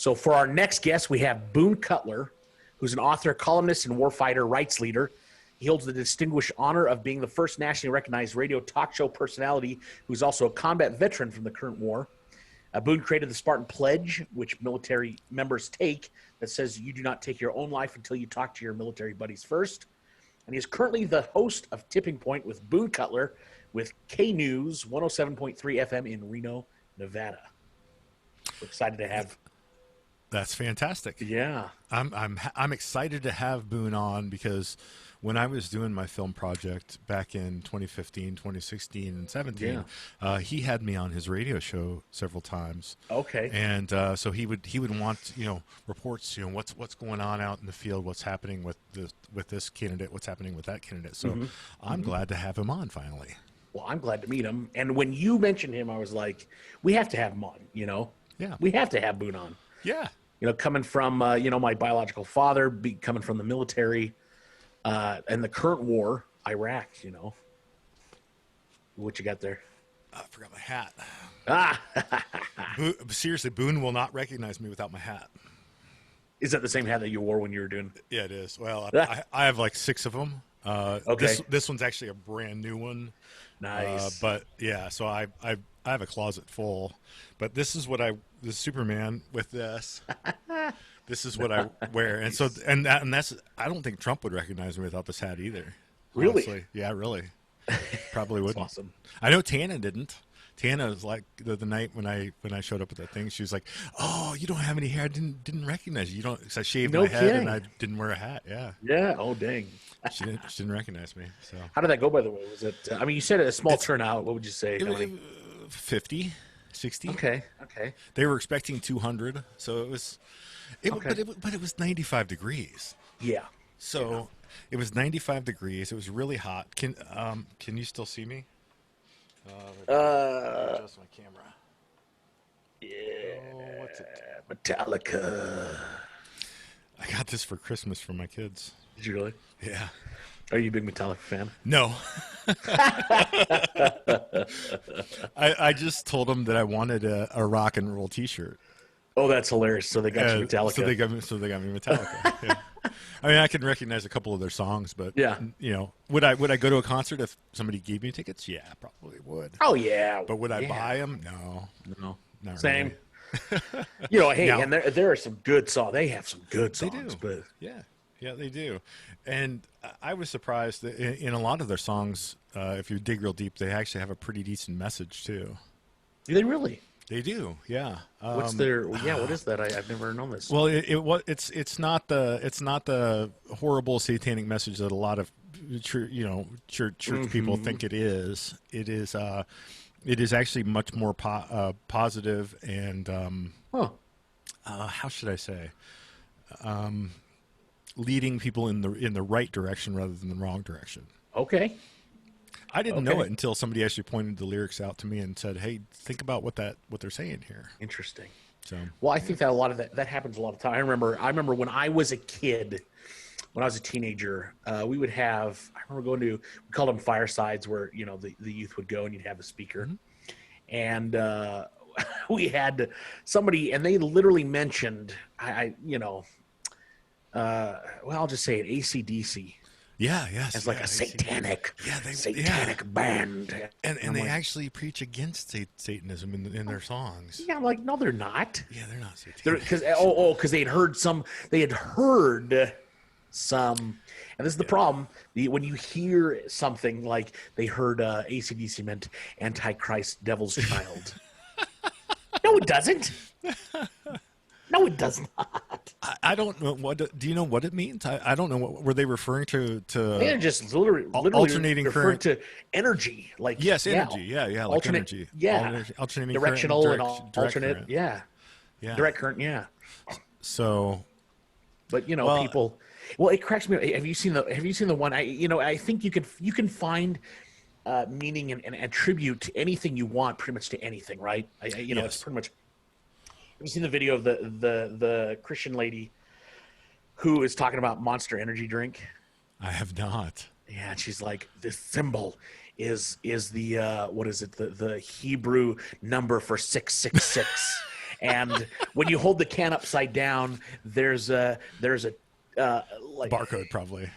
So for our next guest, we have Boone Cutler, who's an author, columnist, and warfighter rights leader. He holds the distinguished honor of being the first nationally recognized radio talk show personality who's also a combat veteran from the current war. Boone created the Spartan Pledge, which military members take, that says you do not take your own life until you talk to your military buddies first. And he is currently the host of Tipping Point with Boone Cutler with K News 107.3 FM in Reno, Nevada. We're excited to have. That's fantastic. Yeah, I'm excited to have Boone on because when I was doing my film project back in 2015, 2016, and 17, he had me on his radio show several times. Okay. And so he would want reports, what's going on out in the field, what's happening with this candidate, what's happening with that candidate. So I'm glad to have him on finally. Well, I'm glad to meet him. And when you mentioned him, I was like, we have to have him on. Yeah, we have to have Boone on. Yeah. Coming from, my biological father, coming from the military, and the current war, Iraq, What you got there? I forgot my hat. Ah! Seriously, Boone will not recognize me without my hat. Is that the same hat that you wore when you were doing? Yeah, it is. Well, I have like 6 of them. Okay. This one's actually a brand new one. Nice. But yeah, so I have a closet full. But this is what the Superman with this. This is what I wear, and so that's. I don't think Trump would recognize me without this hat either. Really? Honestly. Yeah, really. Probably wouldn't. Awesome. I know Tana didn't. Tana was like the night when I showed up at that thing. She was like, "Oh, you don't have any hair. I didn't recognize you. You don't." Because I shaved my head and I didn't wear a hat. Yeah. Yeah. Oh, dang. She didn't recognize me. So how did that go, by the way? Was it? You said a small turnout. What would you say? 50, 60. Okay. They were expecting 200, so it was. But it was 95 degrees. Yeah. So it was 95 degrees. It was really hot. Can you still see me? Adjust my camera. Yeah. Oh, what's it? Metallica. I got this for Christmas for my kids. Did you really? Yeah. Are you a big Metallica fan? No. I just told them that I wanted a rock and roll T-shirt. Oh, that's hilarious! So they got you Metallica. So they got me Metallica. Yeah. I mean, I can recognize a couple of their songs, but yeah, would I go to a concert if somebody gave me tickets? Yeah, I probably would. Oh yeah, but would I buy them? No, not same. Really. Hey, and there are some good songs. They have some good songs, but yeah, they do. And I was surprised that in a lot of their songs, if you dig real deep, they actually have a pretty decent message too. Do they really? They do, yeah. What's their? What is that? I've never known this. Well, it's not the horrible satanic message that a lot of church people think it is. It is actually much more positive and how should I say, leading people in the right direction rather than the wrong direction. Okay. I didn't know it until somebody actually pointed the lyrics out to me and said, "Hey, think about what they're saying here." Interesting. So, well, I think that a lot of that happens a lot of time. I remember when I was a kid, when I was a teenager, we would have. I remember going to, we called them firesides, where the youth would go and you'd have a speaker, and we had somebody, and they literally mentioned, well, I'll just say it, AC/DC. Yeah, yes. It's like a satanic, band. And they actually preach against Satanism in their songs. Yeah, I'm like, no, they're not. Yeah, they're not satanic. Because they had heard some, and this is the problem. When you hear something like they heard AC/DC meant Antichrist, Devil's Child. No, it doesn't. No, it does not. I don't know do you know what it means? I don't know. What were they referring to? They're just literally alternating current to energy, like energy, like alternate, energy, alternating directional current, and alternate, current. Yeah, direct current, yeah. So, but people. Well, it cracks me up. Have you seen the one? I think you can find meaning and attribute anything you want pretty much to anything, right? It's pretty much. Have you seen the video of the Christian lady who is talking about Monster Energy drink? I have not. Yeah, and she's like, this symbol is the what is it? The Hebrew number for 666, And when you hold the can upside down, there's a like Barcode probably.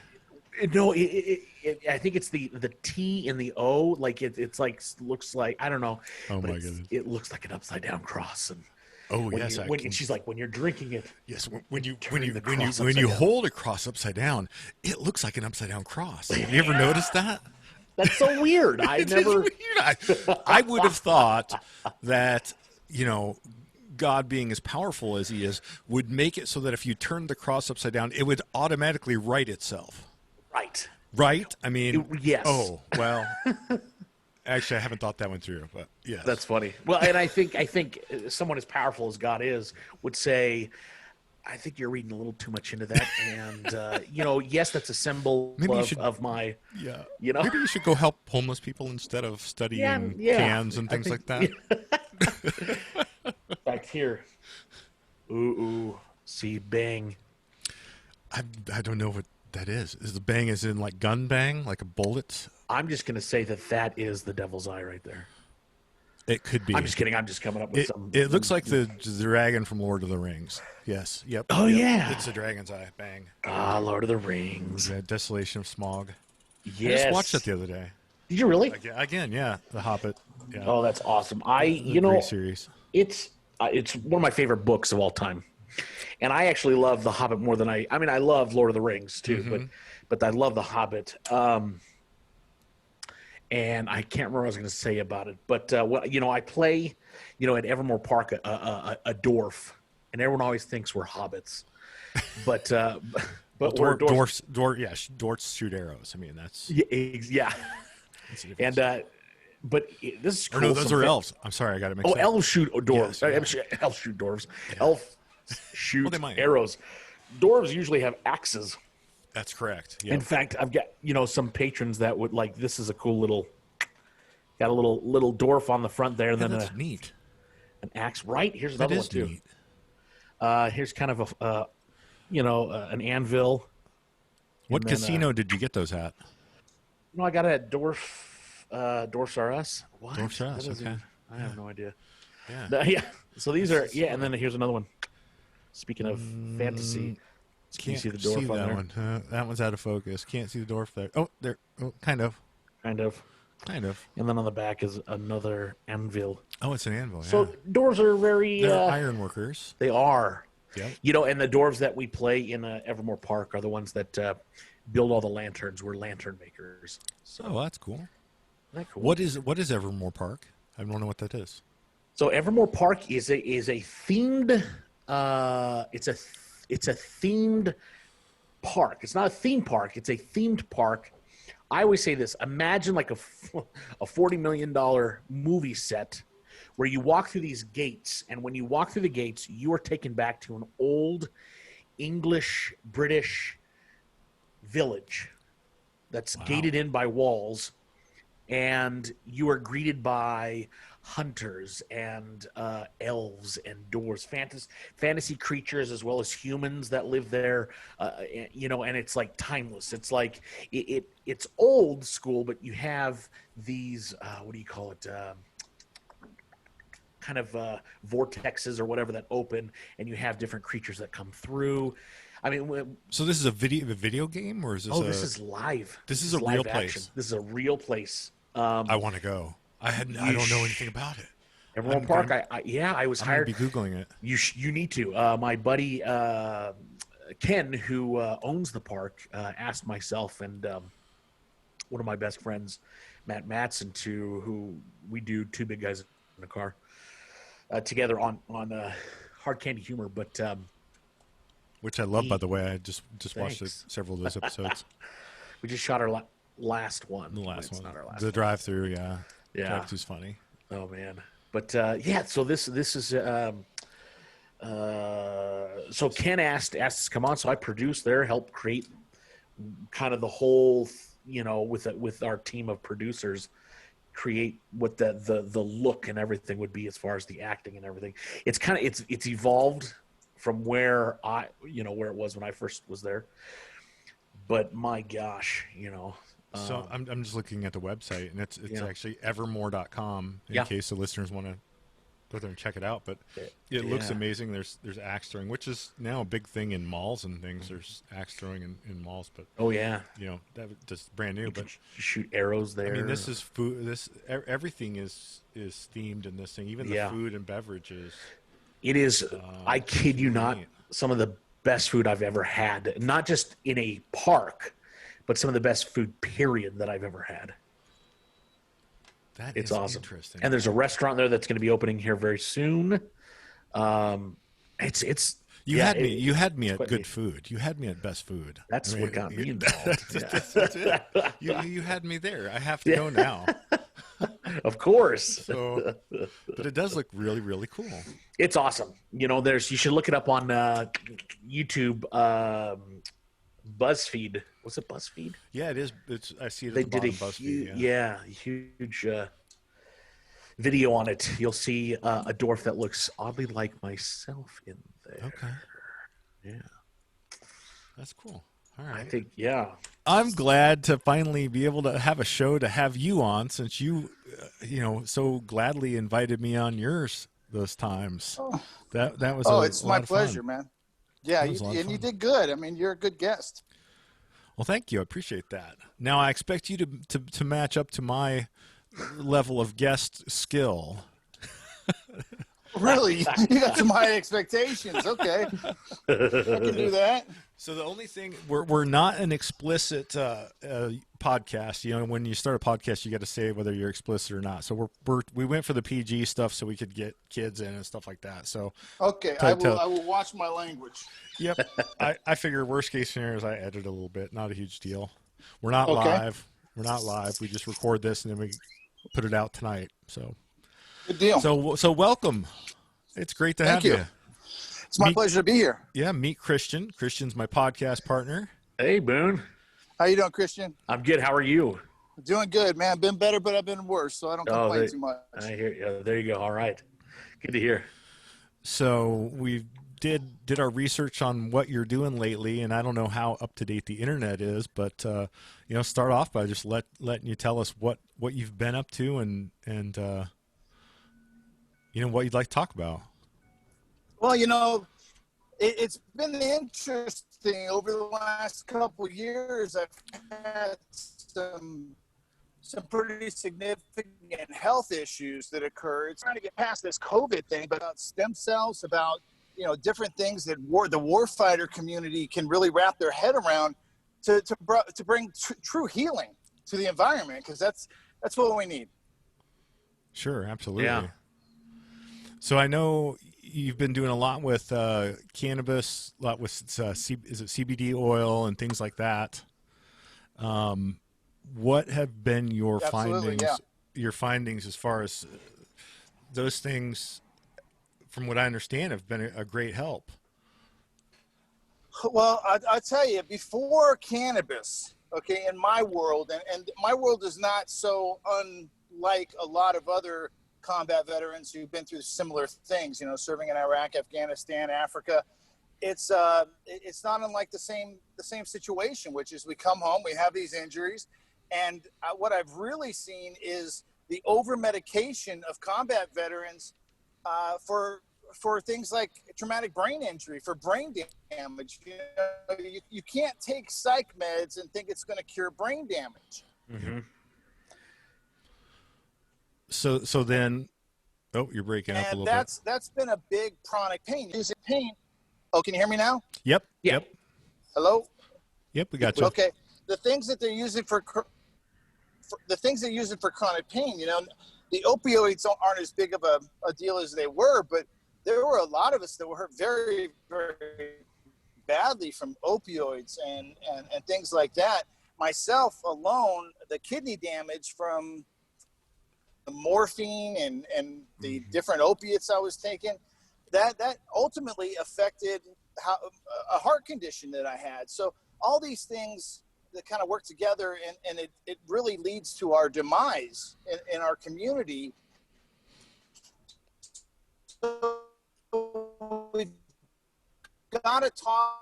no, I think it's the T and the O. Like it's like looks like I don't know, Oh but my goodness. it looks like an upside down cross. And Oh when yes, and she's like, when you're drinking it, yes. When turn the you cross upside down. hold a cross upside down, it looks like an upside down cross. Have you ever noticed that? That's so weird. I It's never. weird. I would have thought that, God being as powerful as he is would make it so that if you turned the cross upside down, it would automatically right itself. Right. Right? I mean, Yes. Oh, well, actually, I haven't thought that one through, but yes. That's funny. Well, and I think someone as powerful as God is would say, I think you're reading a little too much into that. And, yes, that's a symbol of my, Yeah. you know. Maybe you should go help homeless people instead of studying cans and things like that. Back here. Ooh. See, bang. I don't know what that is. Is the bang as in like gun bang, like a bullet? I'm just going to say that is the devil's eye right there. It could be. I'm just kidding. I'm just coming up with some. It looks like the dragon from Lord of the Rings. Yes. Yep. Oh, yep. yeah. It's the dragon's eye. Bang. Lord of the Rings. Yeah, Desolation of Smog. Yes. I just watched it the other day. Did you really? Again, yeah. The Hobbit. Yeah. Oh, that's awesome. Great series. It's one of my favorite books of all time. And I actually love The Hobbit more than I love Lord of the Rings too, but I love The Hobbit. And I can't remember what I was going to say about it, but I play, at Evermore Park a dwarf, and everyone always thinks we're hobbits, but we're dwarfs. Dwarfs shoot arrows. I mean, that's yeah. That's And but this is cool. Or no, those are elves. I'm sorry, I got it mixed up. Elves shoot dwarves. Yes, Elves shoot dwarves. Yeah. Elf shoot they might. arrows. Dwarves usually have axes. That's correct. Yep. In fact, I've got some patrons that would like, this is a cool little, got a little dwarf on the front there, and then that's neat. An axe. Right, here's another one too. Neat. Here's kind of an anvil. What casino did you get those at? I got it at Dwarfs R Us. What? Dwarfs R Us. Okay. I have no idea. Yeah. Yeah. So these are and then here's another one. Speaking of fantasy. Can you see the dwarf on that there? one? That one's out of focus. Can't see the dwarf there. Oh, there. Oh, kind of. Kind of. And then on the back is another anvil. Oh, it's an anvil. Yeah. So dwarves are they're iron workers. They are. Yeah. And the dwarves that we play in Evermore Park are the ones that build all the lanterns. We're lantern makers. So that's cool. Isn't that cool? What is Evermore Park? I don't know what that is. So Evermore Park is a themed. It's a themed park. It's not a theme park. It's a themed park. I always say this. Imagine like a $40 million movie set where you walk through these gates, and when you walk through the gates, you are taken back to an old English, British village that's gated in by walls, and you are greeted by hunters and elves and dwarves, fantasy creatures, as well as humans that live there. And it's like timeless. It's like it's old school, but you have these what do you call it? Kind of vortexes or whatever that open, and you have different creatures that come through. I mean, so this is a video game, or is this? This is live. This is a real place. This is a real place. I want to go. I don't know anything about it. Evermore Park. I was hired. I'm gonna be Googling it. You need to. My buddy Ken, who owns the park, asked myself and one of my best friends, Matt Matson, who we do Two Big Guys in a Car together on Hard Candy Humor, but which I love, by the way. I just watched several of those episodes. We just shot our last one. The last one. Not our last the drive-through, yeah. Yeah. Drive-through's funny. Oh man. But so this is so Ken asked us to come on, so I produced there, helped create kind of the whole, with our team of producers, create what the look and everything would be as far as the acting and everything. It's kind of it's evolved from where where it was when I first was there. But my gosh, So I'm just looking at the website, and it's actually evermore.com in case the listeners want to go there and check it out. But it looks amazing. There's axe throwing, which is now a big thing in malls and things. There's axe throwing in malls, but that just brand new. But shoot arrows there. I mean, this is food. Everything is themed in this thing. Even the food and beverages. It is. I kid you not. Some of the best food I've ever had. Not just in a park, but some of the best food period that I've ever had. It's awesome. Interesting. And there's a restaurant there that's going to be opening here very soon. It's you had me at good food. You had me at best food. That's what got me involved. That's it. You had me there. I have to go now. Of course. But it does look really, really cool. It's awesome. You should look it up on YouTube. BuzzFeed. Was it BuzzFeed? Yeah, it is. I see it. They did a huge video on it. You'll see a dwarf that looks oddly like myself in there. Okay. Yeah. That's cool. All right. I think, I'm glad to finally be able to have a show to have you on, since you, so gladly invited me on yours those times. Oh. That was. It's my pleasure, man. Yeah, you did good. I mean, you're a good guest. Well, thank you. I appreciate that. Now, I expect you to match up to my level of guest skill. Really? You got to my expectations. Okay. I can do that. So the only thing, we're not an explicit podcast. When you start a podcast, you got to say whether you're explicit or not. So we went for the PG stuff so we could get kids in and stuff like that. So okay, I will watch my language. Yep. I figure worst case scenario is I edit a little bit. Not a huge deal. We're not live. We're not live. We just record this and then we put it out tonight. So good deal. So welcome. It's great to have you. It's my pleasure to be here. Yeah, meet Christian. Christian's my podcast partner. Hey, Boone. How you doing, Christian? I'm good. How are you? Doing good, man. Been better, but I've been worse, so I don't complain too much. I hear you. There you go. All right. Good to hear. So we did our research on what you're doing lately, and I don't know how up to date the internet is, but start off by just letting you tell us what you've been up to and what you'd like to talk about. Well, it's been interesting over the last couple of years. I've had some pretty significant health issues that occur. It's trying to get past this COVID thing, but about stem cells, about different things that the warfighter community can really wrap their head around to bring true healing to the environment, because that's what we need. Sure, absolutely. Yeah. So I know you've been doing a lot with cannabis, a lot with is it CBD oil and things like that. What have been your findings? Yeah. Your findings as far as those things, from what I understand, have been a great help. Well, I'll tell you, before cannabis, okay, in my world, and my world is not so unlike a lot of other combat veterans who've been through similar things, serving in Iraq, Afghanistan, Africa. It's not unlike the same situation, which is we come home, we have these injuries, and what I've really seen is the over medication of combat veterans for things like traumatic brain injury, for brain damage. You can't take psych meds and think it's going to cure brain damage. Mm-hmm. So then, you're breaking up a little bit. That's been a big chronic pain. Is it pain? Oh, can you hear me now? Yep. Hello? Yep, we got you. Okay. The things that they're using for chronic pain, the opioids aren't as big of a deal as they were, but there were a lot of us that were hurt very, very badly from opioids and things like that. Myself alone, the kidney damage from the morphine and the different opiates I was taking, that ultimately affected a heart condition that I had. So all these things that kind of work together, and it really leads to our demise in our community. So we've got to talk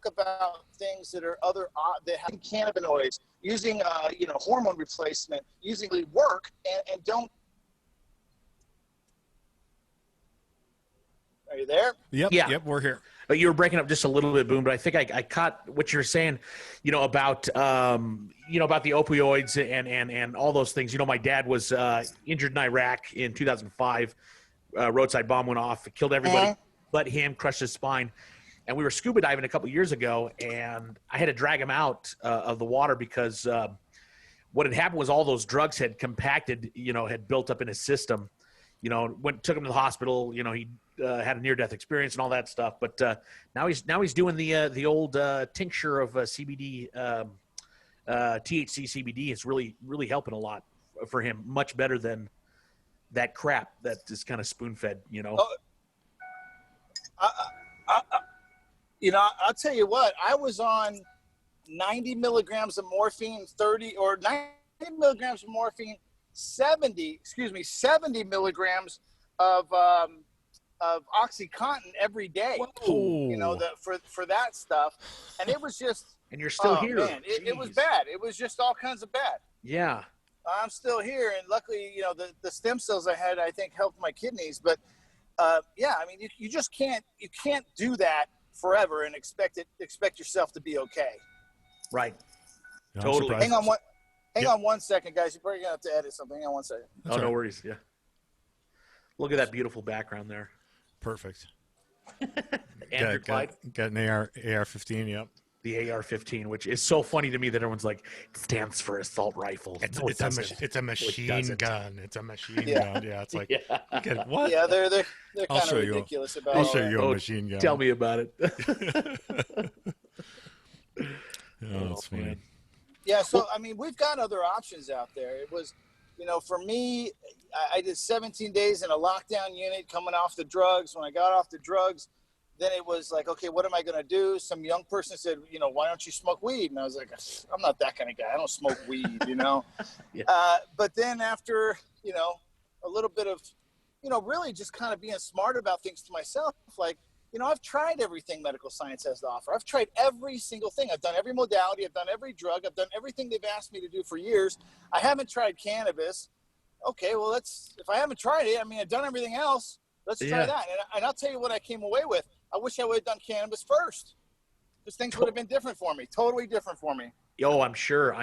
about things that are that have cannabinoids, using hormone replacement, using work, and don't Are you there? Yep. Yeah. Yep. We're here. But you were breaking up just a little bit, Boone. But I think I caught what you're saying. About the opioids and all those things. My dad was injured in Iraq in 2005. Roadside bomb went off, it killed everybody but him, crushed his spine. And we were scuba diving a couple years ago, and I had to drag him out of the water because what had happened was all those drugs had compacted, had built up in his system. Took him to the hospital. He had a near-death experience and all that stuff. But now he's doing the old tincture of CBD, THC CBD. It's really really helping a lot for him, much better than that crap that is kind of spoon-fed. I'll tell you what. I was on 90 milligrams of morphine, 90 milligrams of morphine, 70 milligrams of OxyContin every day. Whoa. For that stuff, and it was just. And you're still here. Man, it was bad. It was just all kinds of bad. Yeah. I'm still here, and luckily, the stem cells I had, I think, helped my kidneys. But you just can't do that forever and expect yourself to be okay. Right. Yeah, Totally. Hang on 1 second, guys. You're probably gonna have to edit something. Hang on 1 second. That's no worries. Yeah. Look at that beautiful background there. Perfect. Andrew Clyde. Got an AR-15. Yep. The AR-15, which is so funny to me that everyone's like, it stands for assault rifle. It's a machine gun. It's a machine gun. Yeah. It's like, what? Yeah, they're kind of ridiculous about. I'll show you a machine gun. Tell me about it. That's funny. Yeah, so we've got other options out there. It was, for me, I did 17 days in a lockdown unit coming off the drugs. When I got off the drugs, then it was like, okay, what am I going to do? Some young person said, why don't you smoke weed? And I was like, I'm not that kind of guy. I don't smoke weed, Yeah. But then after, a little bit of, really just kind of being smart about things to myself, like, I've tried everything medical science has to offer. I've tried every single thing. I've done every modality. I've done every drug. I've done everything they've asked me to do for years. I haven't tried cannabis. Okay, well, if I haven't tried it, I've done everything else. Let's try that. And I'll tell you what I came away with. I wish I would have done cannabis first. Because things would have been different for me. Totally different for me. Oh, I'm sure.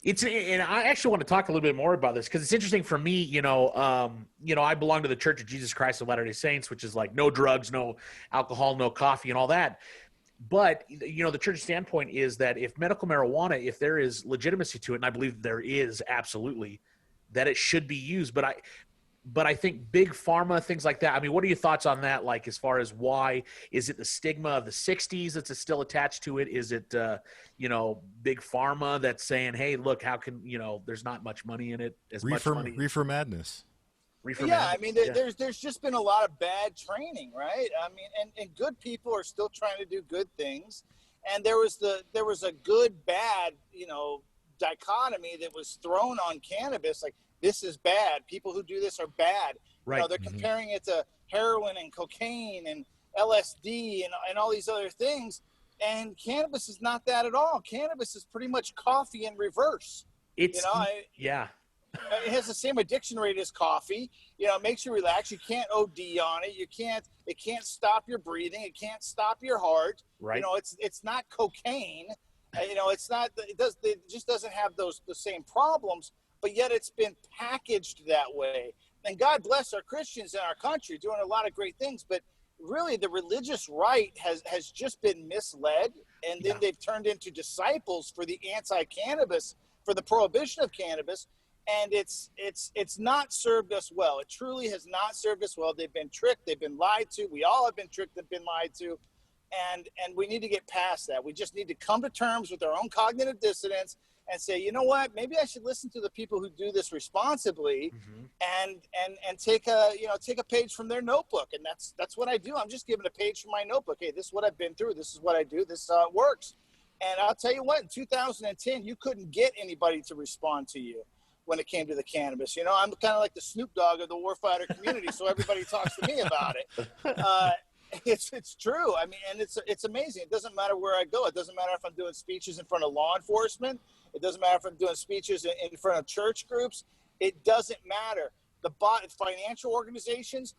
And I actually want to talk a little bit more about this because it's interesting for me. I belong to the Church of Jesus Christ of Latter-day Saints, which is like no drugs, no alcohol, no coffee, and all that. But the church standpoint is that if medical marijuana, if there is legitimacy to it, and I believe there is absolutely, that it should be used. But I think big pharma, things like that. What are your thoughts on that? Like, as far as why is it the stigma of the '60s that's still attached to it? Is it, big pharma that's saying, hey, look, how can, there's not much money in it. Reefer madness. There's just been a lot of bad training, right? And good people are still trying to do good things. And there was a good, bad, dichotomy that was thrown on cannabis. Like, this is bad. People who do this are bad. Right. They're comparing it to heroin and cocaine and LSD and all these other things. And cannabis is not that at all. Cannabis is pretty much coffee in reverse. It has the same addiction rate as coffee. It makes you relax. You can't OD on it. It can't stop your breathing. It can't stop your heart. Right. It's not cocaine. It's not. It just doesn't have the same problems. But yet it's been packaged that way. And God bless our Christians in our country doing a lot of great things. But really, the religious right has just been misled. And then they've turned into disciples for the anti-cannabis, for the prohibition of cannabis. And it's not served us well. It truly has not served us well. They've been tricked. They've been lied to. We all have been tricked and been lied to. And we need to get past that. We just need to come to terms with our own cognitive dissonance and say, you know what, maybe I should listen to the people who do this responsibly and take a page from their notebook. And that's what I do. I'm just giving a page from my notebook. Hey, this is what I've been through. This is what I do. This is how it works. And I'll tell you what, in 2010, you couldn't get anybody to respond to you when it came to the cannabis. I'm kind of like the Snoop Dogg of the warfighter community, so everybody talks to me about it. It's true. And it's amazing. It doesn't matter where I go. It doesn't matter if I'm doing speeches in front of law enforcement. It doesn't matter if I'm doing speeches in front of church groups. It doesn't matter. The financial organizations,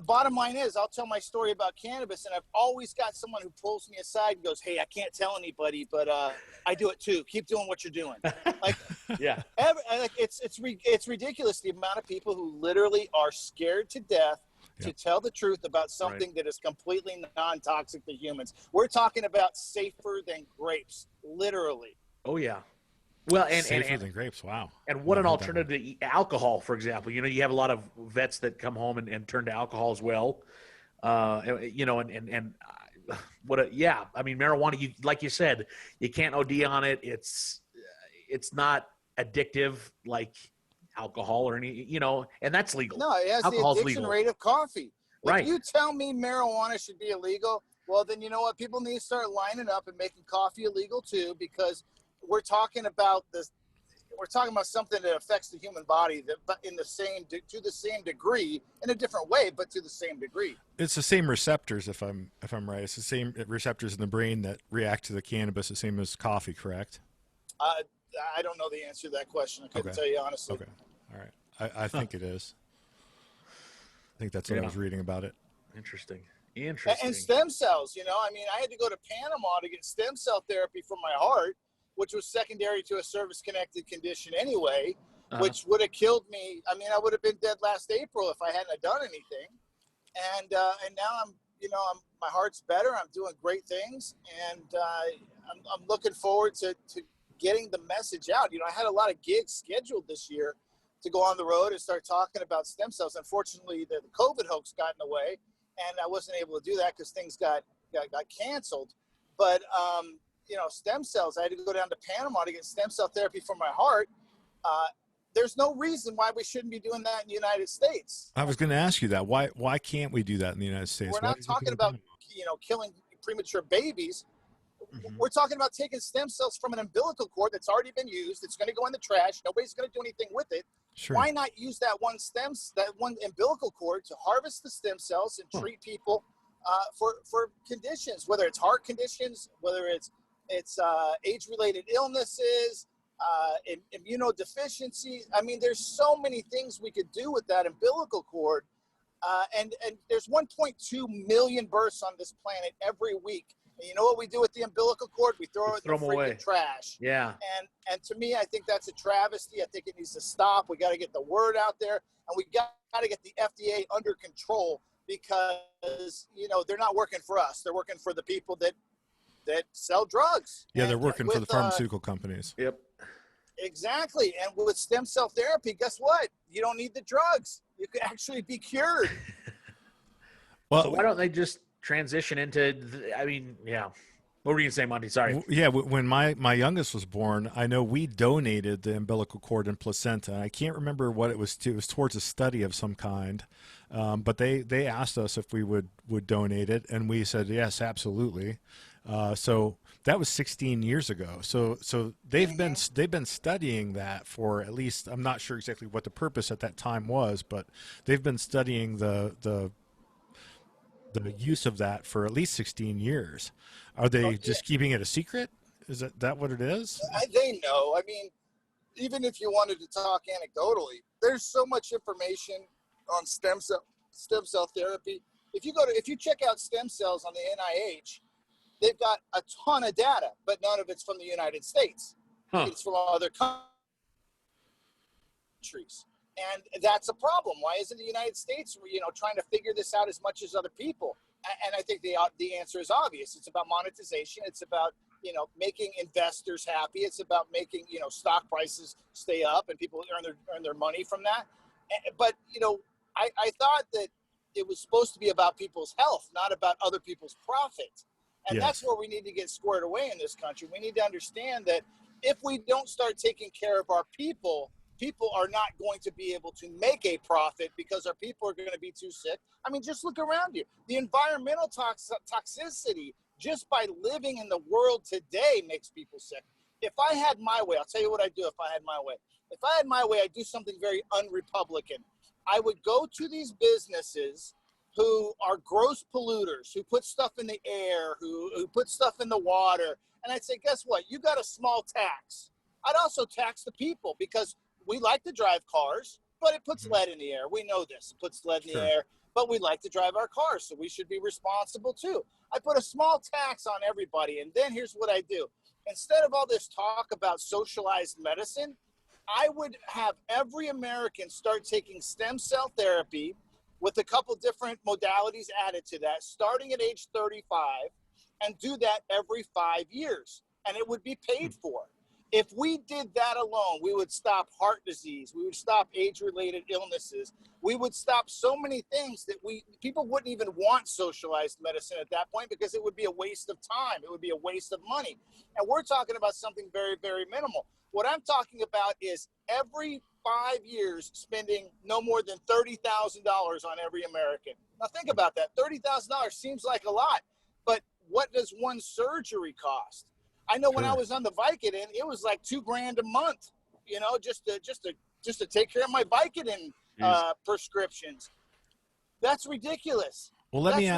bottom line is, I'll tell my story about cannabis, and I've always got someone who pulls me aside and goes, "Hey, I can't tell anybody, but I do it too. Keep doing what you're doing." Like, Yeah. It's ridiculous the amount of people who literally are scared to death to tell the truth about something that is completely non-toxic to humans. We're talking about safer than grapes, literally. Oh yeah. Well, and Safer than grapes. Wow. And what an alternative to alcohol, for example. You know, you have a lot of vets that come home and turn to alcohol as well. You know, and yeah. I mean, marijuana. You like you said, you can't OD on it. It's not addictive like alcohol or any. You know, and that's legal. No, it has Alcohol's the addiction legal. rate of coffee. Right. If you tell me marijuana should be illegal, well, then you know what? People need to start lining up and making coffee illegal too, because we're talking about this. We're talking about something that affects the human body to the same degree, in a different way, but to the same degree. It's the same receptors, if I'm right. It's the same receptors in the brain that react to the cannabis, the same as coffee, correct? I don't know the answer to that question. I couldn't tell you honestly. Okay, all right. I think it is. I think that's what I was reading about it. Interesting. And stem cells, you know, I mean, I had to go to Panama to get stem cell therapy for my heart, which was secondary to a service-connected condition anyway, which would have killed me. I mean, I would have been dead last April if I hadn't done anything. And now my heart's better. I'm doing great things, and I'm looking forward to getting the message out. You know, I had a lot of gigs scheduled this year to go on the road and start talking about stem cells. Unfortunately, the COVID hoax got in the way, and I wasn't able to do that because things got canceled. But you know, stem cells. I had to go down to Panama to get stem cell therapy for my heart. There's no reason why we shouldn't be doing that in the United States. I was going to ask you that. Why can't we do that in the United States? We're not talking about, you know, killing premature babies. Mm-hmm. We're talking about taking stem cells from an umbilical cord that's already been used. It's going to go in the trash. Nobody's going to do anything with it. Sure. Why not use that one umbilical cord to harvest the stem cells and treat people for conditions, whether it's heart conditions, whether it's age-related illnesses, immunodeficiency. I mean, there's so many things we could do with that umbilical cord. And there's 1.2 million births on this planet every week. And you know what we do with the umbilical cord? We throw it in the freaking trash. Yeah. And to me, I think that's a travesty. I think it needs to stop. We got to get the word out there, and we got to get the FDA under control, because, you know, they're not working for us. They're working for the people that sell drugs. Yeah, they're working for the pharmaceutical companies. Yep. Exactly. And with stem cell therapy, guess what? You don't need the drugs. You can actually be cured. Well, so why don't they just transition into, what were you going to say, Monty? Sorry. Yeah, when my youngest was born, I know we donated the umbilical cord and placenta. I can't remember what it was to. It was towards a study of some kind. But they asked us if we would donate it, and we said, yes, absolutely. So that was 16 years ago. So they've been studying that for at least, I'm not sure exactly what the purpose at that time was, but they've been studying the use of that for at least 16 years. Are they just keeping it a secret? Is that what it is? They know. I mean, even if you wanted to talk anecdotally, there's so much information on stem cell therapy. If you check out stem cells on the NIH, they've got a ton of data, but none of it's from the United States. It's from other countries. And that's a problem. Why isn't the United States, trying to figure this out as much as other people? And I think the answer is obvious. It's about monetization. It's about, making investors happy. It's about making, stock prices stay up and people earn their money from that. But, I thought that it was supposed to be about people's health, not about other people's profit. And that's where we need to get squared away in this country. We need to understand that if we don't start taking care of our people are not going to be able to make a profit because our people are going to be too sick. I mean, just look around you. The environmental toxicity just by living in the world today makes people sick. If I had my way, I'll tell you what I'd do if I had my way. If I had my way, I'd do something very un-Republican. I would go to these businesses who are gross polluters, who put stuff in the air, who put stuff in the water. And I'd say, guess what? You got a small tax. I'd also tax the people because we like to drive cars, but it puts lead in the air. We know this. It puts lead in the air. but we like to drive our cars, so we should be responsible too. I put a small tax on everybody, and then here's what I do. Instead of all this talk about socialized medicine, I would have every American start taking stem cell therapy with a couple different modalities added to that, starting at age 35, and do that every 5 years, and it would be paid for. If we did that alone, we would stop heart disease. We would stop age-related illnesses. We would stop so many things that people wouldn't even want socialized medicine at that point, because it would be a waste of time. It would be a waste of money. And we're talking about something very, very minimal. What I'm talking about is every 5 years spending no more than $30,000 on every American. Now think about that. $30,000 seems like a lot, but what does one surgery cost? I know when I was on the Vicodin, it was like $2,000 a month, just to take care of my Vicodin prescriptions. That's ridiculous. Well, let me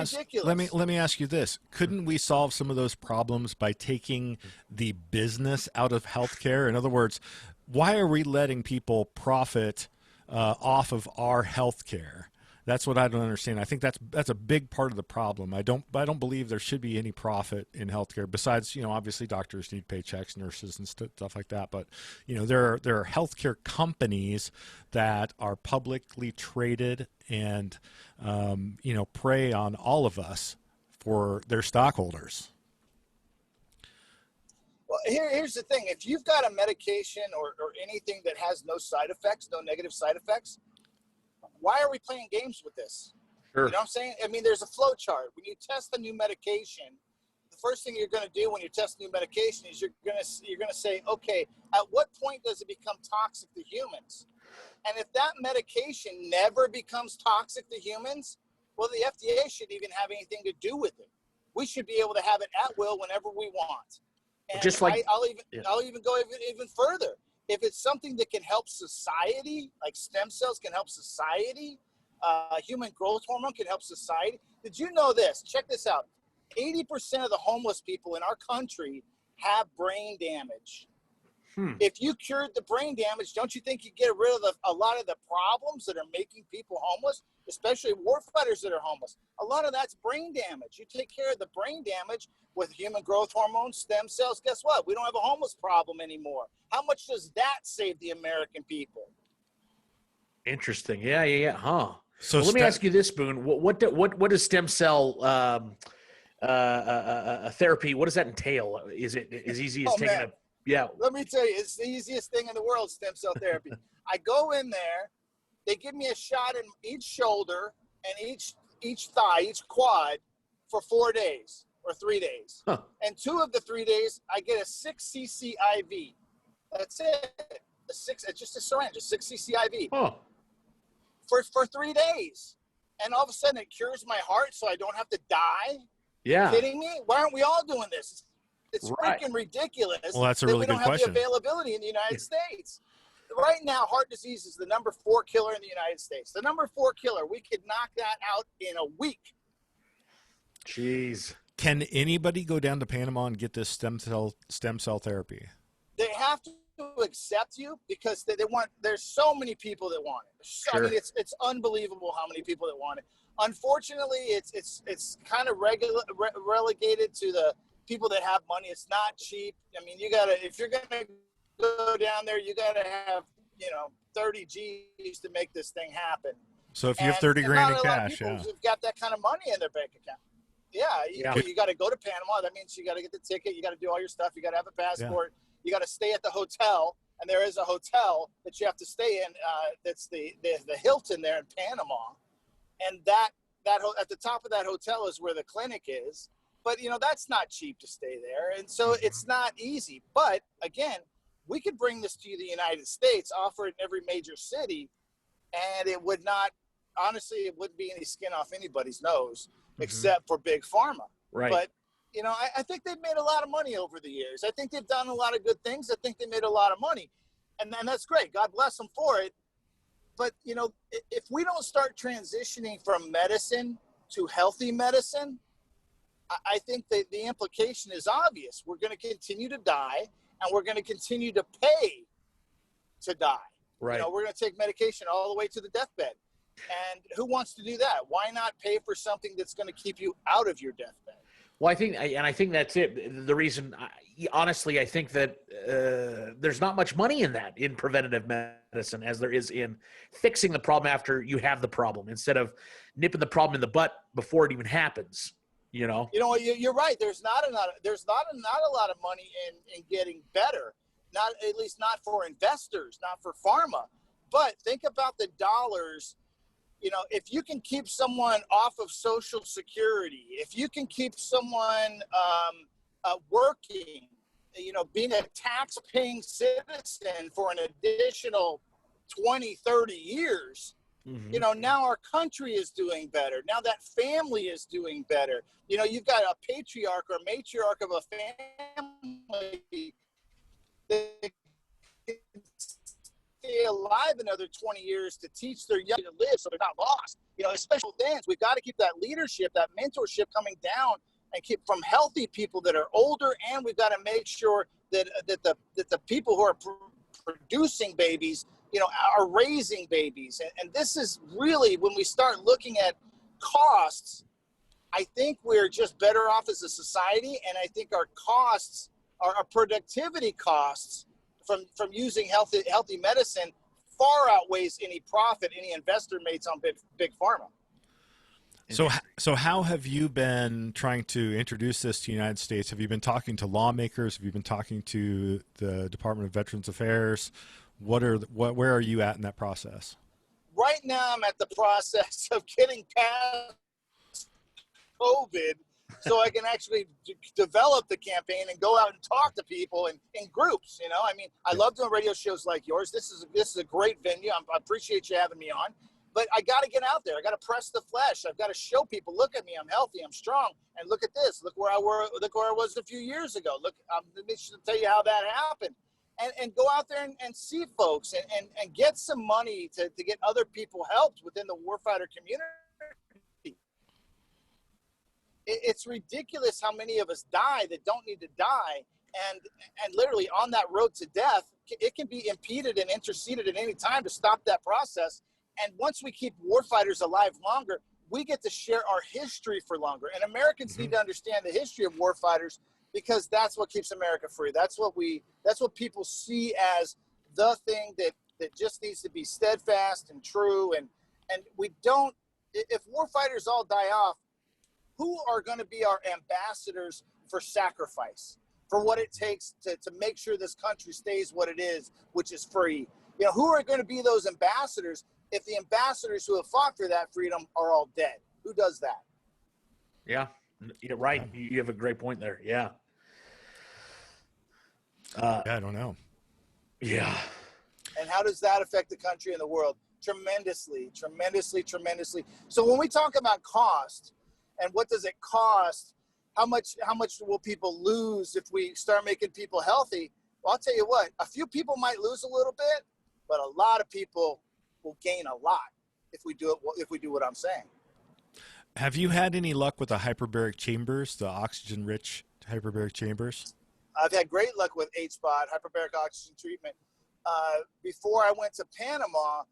ask you this: couldn't we solve some of those problems by taking the business out of healthcare? In other words, why are we letting people profit off of our healthcare? That's what I don't understand. I think that's a big part of the problem. I don't believe there should be any profit in healthcare. Besides, obviously doctors need paychecks, nurses and stuff like that. But there are healthcare companies that are publicly traded and prey on all of us for their stockholders. Well, here's the thing: if you've got a medication or anything that has no side effects, no negative side effects, why are we playing games with this? Sure. You know what I'm saying? I mean, there's a flow chart. When you test a new medication, the first thing you're going to do when you test new medication is you're going to say, okay, at what point does it become toxic to humans? And if that medication never becomes toxic to humans, well, the FDA shouldn't even have anything to do with it. We should be able to have it at will whenever we want. And just like I'll even go even further. If it's something that can help society, like stem cells can help society, human growth hormone can help society. Did you know this? Check this out. 80% of the homeless people in our country have brain damage. If you cured the brain damage, don't you think you'd get rid of a lot of the problems that are making people homeless, especially warfighters that are homeless? A lot of that's brain damage. You take care of the brain damage with human growth hormones, stem cells, guess what? We don't have a homeless problem anymore. How much does that save the American people? Interesting. Yeah. Huh. So let me ask you this, Boone. What does stem cell therapy? What does that entail? Is it as easy as taking a? Yeah. Let me tell you, it's the easiest thing in the world, stem cell therapy. I go in there, they give me a shot in each shoulder and each thigh, each quad for 4 days or 3 days. Huh. And 2 of the 3 days, I get a 6 cc IV. That's it. It's just a syringe, a 6 cc IV. Huh. For 3 days. And all of a sudden it cures my heart so I don't have to die. Yeah. Are you kidding me? Why aren't we all doing this? It's freaking ridiculous. Well, that's a really good question. We don't have the availability in the United States. Right now, heart disease is the number 4 killer in the United States. The number 4 killer. We could knock that out in a week. Jeez. Can anybody go down to Panama and get this stem cell therapy? They have to accept you because they want. There's so many people that want it. Sure. I mean, it's unbelievable how many people that want it. Unfortunately, it's kind of relegated to the people that have money. It's not cheap. I mean, if you're gonna go down there, you gotta have 30 G's to make this thing happen. So if you have 30 grand in cash, you've got that kind of money in their bank account. You got to go to Panama. That means you got to get the ticket. You got to do all your stuff. You got to have a passport. Yeah. You got to stay at the hotel, and there is a hotel that you have to stay in. That's the Hilton there in Panama, and that at the top of that hotel is where the clinic is. But that's not cheap to stay there, and so it's not easy. But again, we could bring this to the United States, offer it in every major city, and it would not. Honestly, it wouldn't be any skin off anybody's nose, except for big pharma. Right. But I think they've made a lot of money over the years. I think they've done a lot of good things. I think they made a lot of money, and that's great. God bless them for it. But if we don't start transitioning from medicine to healthy medicine, I think that the implication is obvious. We're going to continue to die, and we're going to continue to pay to die. Right. We're going to take medication all the way to the deathbed. And who wants to do that? Why not pay for something that's going to keep you out of your deathbed? Well, I think that's it. The reason, honestly, I think that there's not much money in that, in preventative medicine, as there is in fixing the problem after you have the problem, instead of nipping the problem in the butt before it even happens. You know, you're right. There's not a lot of money in getting better. Not, at least not for investors, not for pharma. But think about the dollars. If you can keep someone off of Social Security, if you can keep someone working, being a tax-paying citizen for an additional 20, 30 years, now our country is doing better. Now that family is doing better. You've got a patriarch or matriarch of a family that can stay alive another 20 years to teach their young to live so they're not lost. Especially then, we've got to keep that leadership, that mentorship coming down and keep from healthy people that are older, and we've got to make sure that the people who are producing babies, are raising babies. And this is really, when we start looking at costs, I think we're just better off as a society, and I think our costs, our productivity costs from using healthy medicine far outweighs any profit any investor makes on big pharma. So how have you been trying to introduce this to the United States? Have you been talking to lawmakers? Have you been talking to the Department of Veterans Affairs? Where are you at in that process? Right now, I'm at the process of getting past COVID so I can actually develop the campaign and go out and talk to people in groups. I love doing radio shows like yours. This is a great venue. I appreciate you having me on. But I got to get out there. I got to press the flesh. I've got to show people, look at me, I'm healthy, I'm strong, and look at this. Look where I was a few years ago. Look, let me tell you how that happened. And go out there and see folks and get some money to get other people helped within the warfighter community. It's ridiculous how many of us die that don't need to die. And literally on that road to death, it can be impeded and interceded at any time to stop that process. And once we keep warfighters alive longer, we get to share our history for longer. And Americans need to understand the history of warfighters, because that's what keeps America free. That's what people see as the thing that just needs to be steadfast and true. And we don't, if warfighters all die off, who are going to be our ambassadors for sacrifice, for what it takes to make sure this country stays what it is, which is free? Who are going to be those ambassadors if the ambassadors who have fought for that freedom are all dead? Who does that? Yeah, you're right. You have a great point there. Yeah. I don't know. Yeah. And how does that affect the country and the world? Tremendously, tremendously, tremendously. So when we talk about cost and what does it cost, how much will people lose if we start making people healthy? Well, I'll tell you what, a few people might lose a little bit, but a lot of people will gain a lot if we do what I'm saying. Have you had any luck with the hyperbaric chambers, the oxygen-rich hyperbaric chambers? I've had great luck with HBOT, hyperbaric oxygen treatment. Before I went to Panama,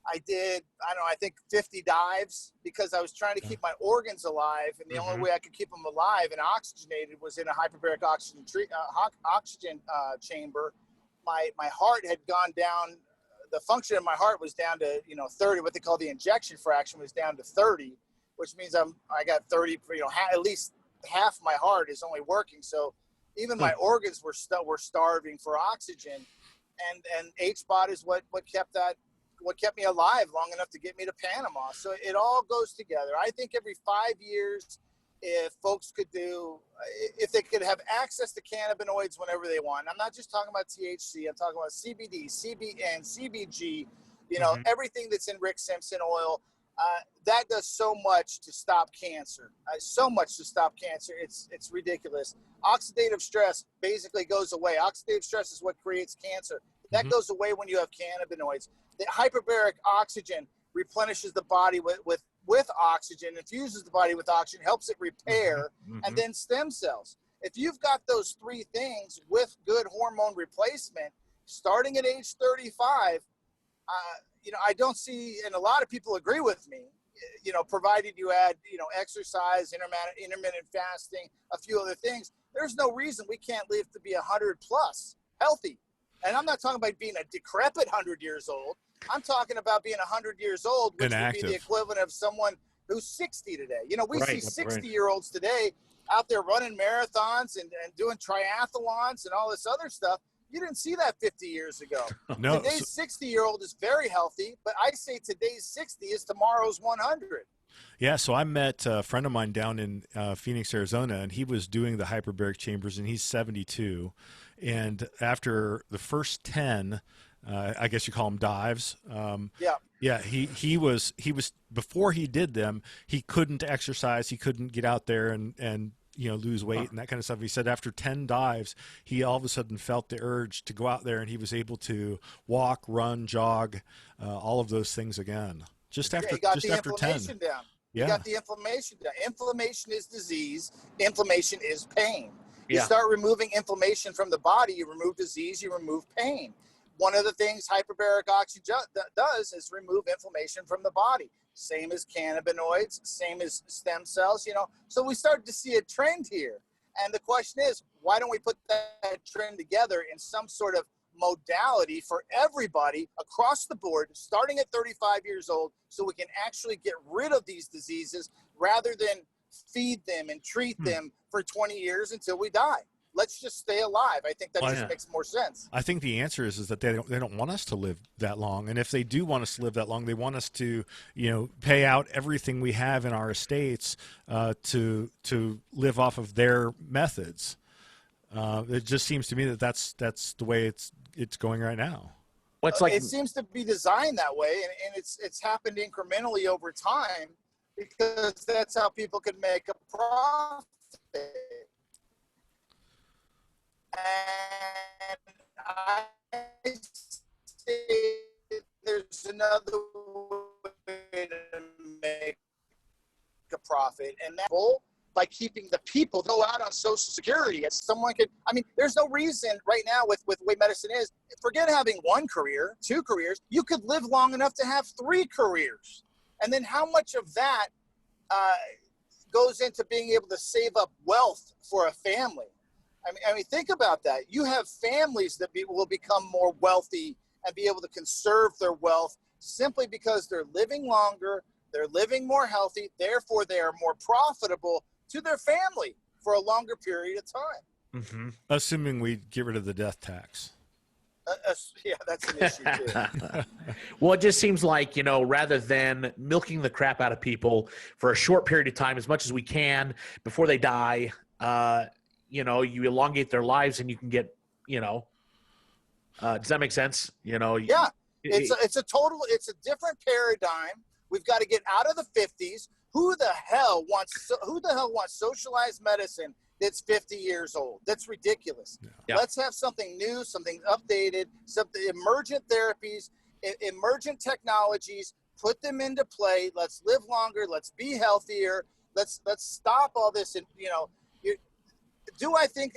I did, I think 50 dives, because I was trying to keep my organs alive, and the only way I could keep them alive and oxygenated was in a hyperbaric oxygen chamber. My heart had gone down. The function of my heart was down to 30. What they call the injection fraction was down to 30, which means I got 30. At least half my heart is only working. So even my organs were starving for oxygen, and HBOT is what kept me alive long enough to get me to Panama. So it all goes together. I think every 5 years, if folks if they could have access to cannabinoids whenever they want. I'm not just talking about THC. I'm talking about CBD, CBN, CBG, everything that's in Rick Simpson oil. That does so much to stop cancer. So much to stop cancer. It's ridiculous. Oxidative stress basically goes away. Oxidative stress is what creates cancer. That goes away when you have cannabinoids. The hyperbaric oxygen replenishes the body with oxygen, infuses the body with oxygen, helps it repair, and then stem cells. If you've got those three things with good hormone replacement, starting at age 35, I don't see, and a lot of people agree with me, provided you add, exercise, intermittent fasting, a few other things, there's no reason we can't live to be 100 plus healthy. And I'm not talking about being a decrepit 100 years old. I'm talking about being 100 years old, which would be the equivalent of someone who's 60 today. We see 60-year-olds today out there running marathons and doing triathlons and all this other stuff. You didn't see that 50 years ago. No. Today's 60-year-old is very healthy, but I say today's 60 is tomorrow's 100. Yeah, so I met a friend of mine down in Phoenix, Arizona, and he was doing the hyperbaric chambers, and he's 72. And after the first 10, I guess you call them dives. He was before he did them, he couldn't exercise, he couldn't get out there and lose weight and that kind of stuff. He said after 10 dives, he all of a sudden felt the urge to go out there, and he was able to walk, run, jog, all of those things again. Just after 10. Down. You got the inflammation down. Inflammation is disease. Inflammation is pain. You start removing inflammation from the body, you remove disease, you remove pain. One of the things hyperbaric oxygen does is remove inflammation from the body. Same as cannabinoids, same as stem cells, So we started to see a trend here. And the question is, why don't we put that trend together in some sort of modality for everybody across the board, starting at 35 years old, so we can actually get rid of these diseases rather than feed them and treat them for 20 years until we die. Let's just stay alive. I think that just makes more sense. I think the answer is that they don't want us to live that long. And if they do want us to live that long, they want us to, pay out everything we have in our estates to live off of their methods. It just seems to me that that's the way it's going right now. It seems to be designed that way, and it's happened incrementally over time because that's how people can make a profit. And I say there's another way to make a profit, and that's by keeping the people go out on Social Security. As someone could, there's no reason right now with the way medicine is, forget having one career, 2 careers, you could live long enough to have 3 careers. And then how much of that goes into being able to save up wealth for a family? Think about that. You have families that will become more wealthy and be able to conserve their wealth simply because they're living longer, they're living more healthy, therefore they are more profitable to their family for a longer period of time. Mm-hmm. Assuming we get rid of the death tax. That's an issue too. Well, it just seems like, rather than milking the crap out of people for a short period of time, as much as we can before they die, you elongate their lives and you can get, does that make sense? It's a different paradigm. We've got to get out of the 50s. Who the hell wants socialized medicine that's 50 years old? That's ridiculous. Yeah. Let's have something new, something updated, something emergent therapies, emergent technologies, put them into play. Let's live longer. Let's be healthier. Let's stop all this. And, do I think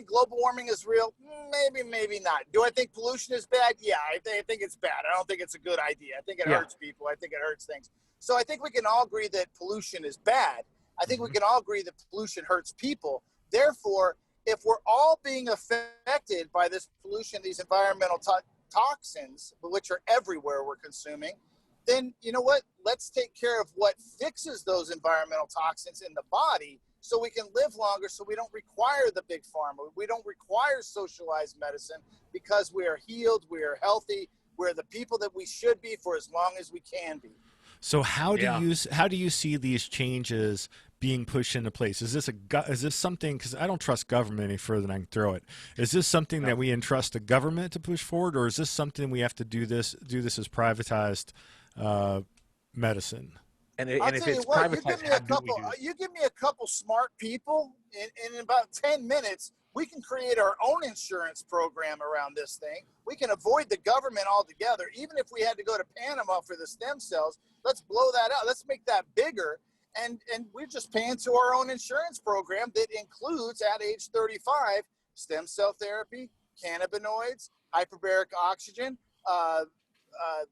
global warming is real? Maybe, maybe not. Do I think pollution is bad? Yeah, I think it's bad. I don't think it's a good idea. I think it hurts people. I think it hurts things. So I think we can all agree that pollution is bad. I think we can all agree that pollution hurts people. Therefore, if we're all being affected by this pollution, these environmental toxins, which are everywhere we're consuming, then you know what? Let's take care of what fixes those environmental toxins in the body so we can live longer, so we don't require the big pharma. We don't require socialized medicine because we are healed, we are healthy, we're the people that we should be for as long as we can be. So how do you see these changes being pushed into place? Is this something, because I don't trust government any further than I can throw it. Is this something that we entrust the government to push forward, or is this something we have to do this as privatized medicine? And if it's privatized, you give me a couple smart people, in about 10 minutes, we can create our own insurance program around this thing. We can avoid the government altogether. Even if we had to go to Panama for the stem cells, let's blow that out. Let's make that bigger. And we're just paying to our own insurance program that includes, at age 35, stem cell therapy, cannabinoids, hyperbaric oxygen,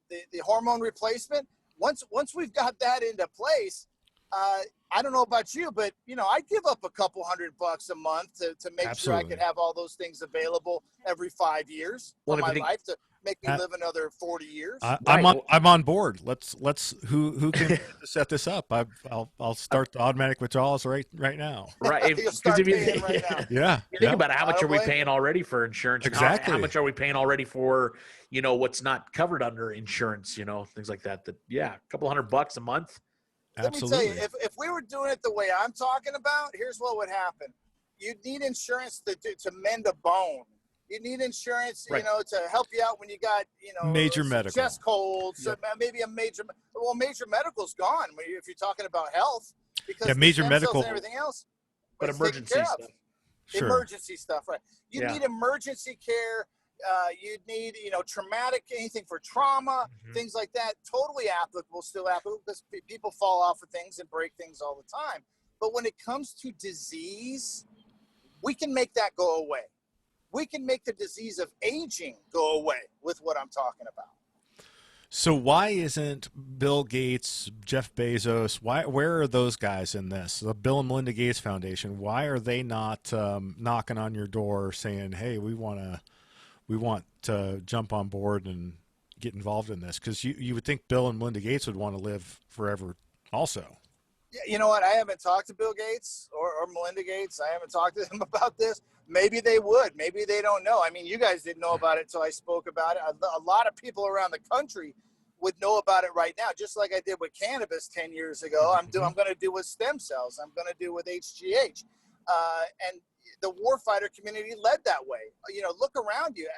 the hormone replacement. Once we've got that into place, I don't know about you, but I'd give up a couple $100 a month to make sure I could have all those things available every 5 years for my life to make me live another 40 years. I'm on board. Let's who can set this up? I'll start the automatic withdrawals right now. Right, you'll start paying right now. Yeah. Think about it. How much are we paying already for insurance? Exactly. How much are we paying already for what's not covered under insurance? Things like that. A couple $100 a month. Absolutely. Let me tell you, if we were doing it the way I'm talking about, here's what would happen. You'd need insurance to mend a bone. You need insurance, to help you out when you got, major medical chest colds, maybe major medical's gone if you're talking about health, because major medical and everything else. But emergency stuff. Sure. Emergency stuff, right? You need emergency care. You'd need, traumatic, anything for trauma, things like that. Totally applicable, still applicable, because people fall off of things and break things all the time. But when it comes to disease, we can make that go away. We can make the disease of aging go away with what I'm talking about. So why isn't Bill Gates, Jeff Bezos, where are those guys in this? The Bill and Melinda Gates Foundation, why are they not knocking on your door saying, hey, we want to jump on board and get involved in this? Because you would think Bill and Melinda Gates would want to live forever also. Yeah, you know what? I haven't talked to Bill Gates or Melinda Gates. I haven't talked to them about this. Maybe they would. Maybe they don't know. I mean, you guys didn't know about it until I spoke about it. A lot of people around the country would know about it right now, just like I did with cannabis 10 years ago. I'm going to do with stem cells. I'm going to do with HGH. And the warfighter community led that way. Look around you.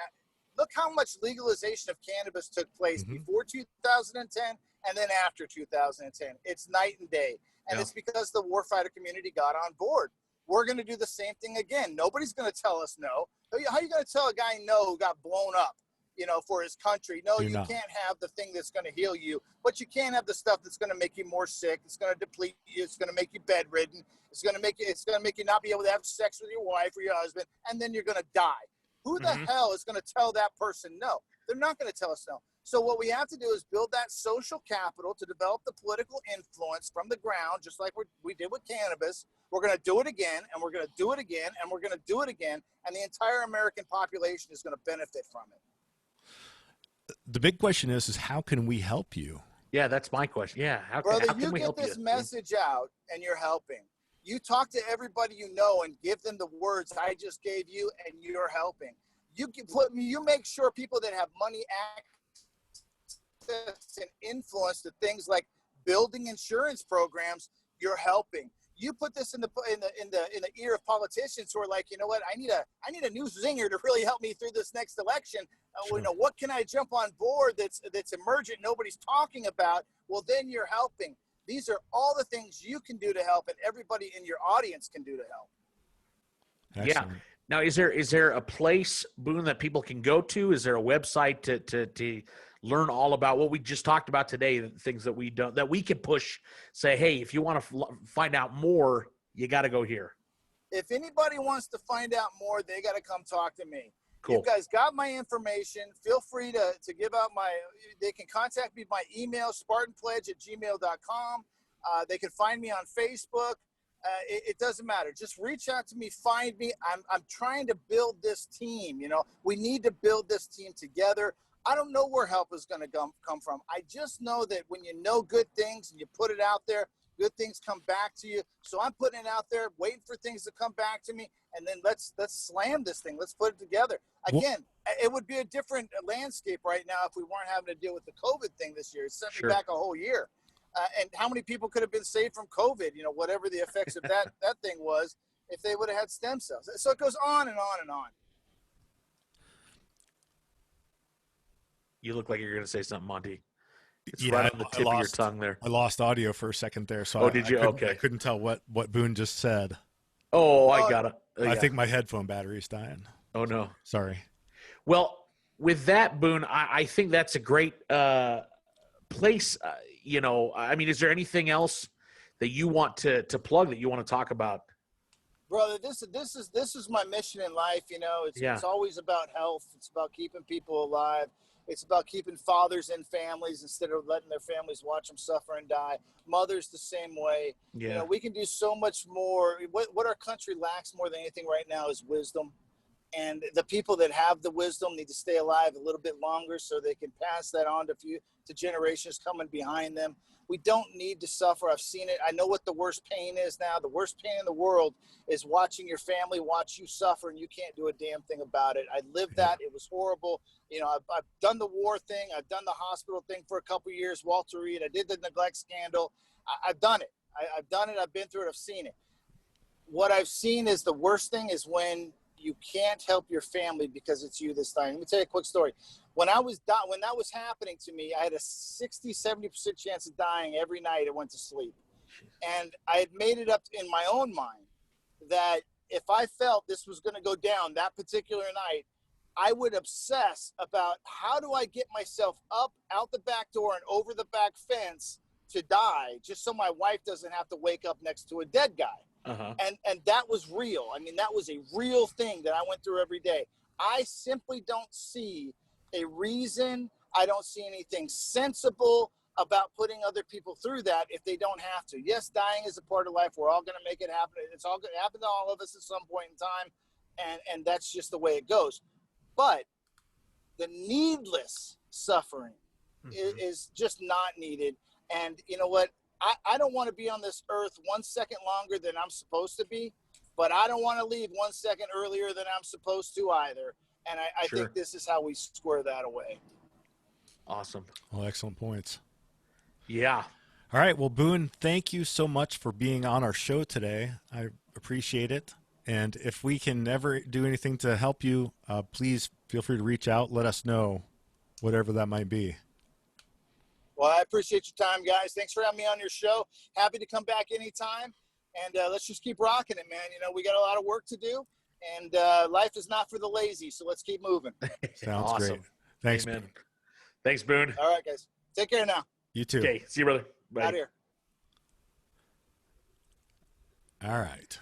Look how much legalization of cannabis took place before 2010 and then after 2010. It's night and day. And it's because the warfighter community got on board. We're going to do the same thing again. Nobody's going to tell us no. How are you going to tell a guy no who got blown up, for his country? No, you can't have the thing that's going to heal you, but you can't have the stuff that's going to make you more sick. It's going to deplete you. It's going to make you bedridden. It's going to make you not be able to have sex with your wife or your husband, and then you're going to die. Who the hell is going to tell that person no? They're not going to tell us no. So what we have to do is build that social capital to develop the political influence from the ground, just like we did with cannabis. We're going to do it again, and we're going to do it again, and we're going to do it again, and the entire American population is going to benefit from it. The big question is how can we help you? Yeah, that's my question. Yeah, how Brother, can we help you? You get this message out, and you're helping. You talk to everybody you know and give them the words I just gave you, and you're helping. You make sure people that have money access and influence to things like building insurance programs, you're helping. You put this in the ear of politicians who are like, you know what, I need a new zinger to really help me through this next election. Sure. What can I jump on board that's emergent nobody's talking about? Well, then you're helping. These are all the things you can do to help, and everybody in your audience can do to help. Excellent. Yeah. Now, is there a place, Boone, that people can go to? Is there a website to learn all about what we just talked about today, the things that we don't, that we can push, say, hey, if you want to find out more, you got to go here? If anybody wants to find out more, they got to come talk to me. Cool. You guys got my information. Feel free to give out they can contact me by email, spartanpledge@gmail.com. They can find me on Facebook. It doesn't matter. Just reach out to me, find me. I'm trying to build this team. We need to build this team together. I don't know where help is going to come from. I just know that when you know good things and you put it out there, good things come back to you. So I'm putting it out there, waiting for things to come back to me, and then let's slam this thing. Let's put it together. Again, it would be a different landscape right now if we weren't having to deal with the COVID thing this year. It set me back a whole year. And how many people could have been saved from COVID, whatever the effects of that thing was, if they would have had stem cells. So it goes on and on and on. You look like you're going to say something, Monty. It's Yeah, right on the tip of your tongue there. I lost audio for a second there, so did you? I couldn't tell what Boone just said. Oh, I got it. I think my headphone battery is dying. Oh, no. Sorry. Well, with that, Boone, I think that's a great place. I mean, is there anything else that you want to plug, that you want to talk about? Brother, this is my mission in life. It's always about health. It's about keeping people alive. It's about keeping fathers in families instead of letting their families watch them suffer and die. Mothers the same way. Yeah. You know, we can do so much more. What our country lacks more than anything right now is wisdom. And the people that have the wisdom need to stay alive a little bit longer so they can pass that on to generations coming behind them. We don't need to suffer. I've seen it. I know what the worst pain is now. The worst pain in the world is watching your family watch you suffer and you can't do a damn thing about it. I lived that. It was horrible. You know, I've done the war thing. I've done the hospital thing for a couple of years. Walter Reed. I did the neglect scandal. I've done it. I've done it. I've been through it. I've seen it. What I've seen is the worst thing is when you can't help your family because it's you this time. Let me tell you a quick story. When that was happening to me, I had a 60-70% chance of dying every night I went to sleep. And I had made it up in my own mind that if I felt this was going to go down that particular night, I would obsess about how do I get myself up out the back door and over the back fence to die, just so my wife doesn't have to wake up next to a dead guy. Uh-huh. And that was real. I mean, that was a real thing that I went through every day. I simply don't see a reason. I don't see anything sensible about putting other people through that if they don't have to. Yes, dying is a part of life. We're all going to make it happen. It's all going to happen to all of us at some point in time. And that's just the way it goes. But the needless suffering is just not needed. And you know what? I don't want to be on this earth 1 second longer than I'm supposed to be, but I don't want to leave 1 second earlier than I'm supposed to either. And I think this is how we square that away. Awesome. Well, excellent points. Yeah. All right. Well, Boone, thank you so much for being on our show today. I appreciate it. And if we can ever do anything to help you, please feel free to reach out. Let us know, whatever that might be. Well, I appreciate your time, guys. Thanks for having me on your show. Happy to come back anytime. And let's just keep rocking it, man. You know, we got a lot of work to do, and life is not for the lazy. So let's keep moving. Sounds Awesome. great. Thanks, Amen. Boone. Thanks, Boone. All right, guys. Take care now. You too. Okay. See you, brother. Bye. Out here. All right.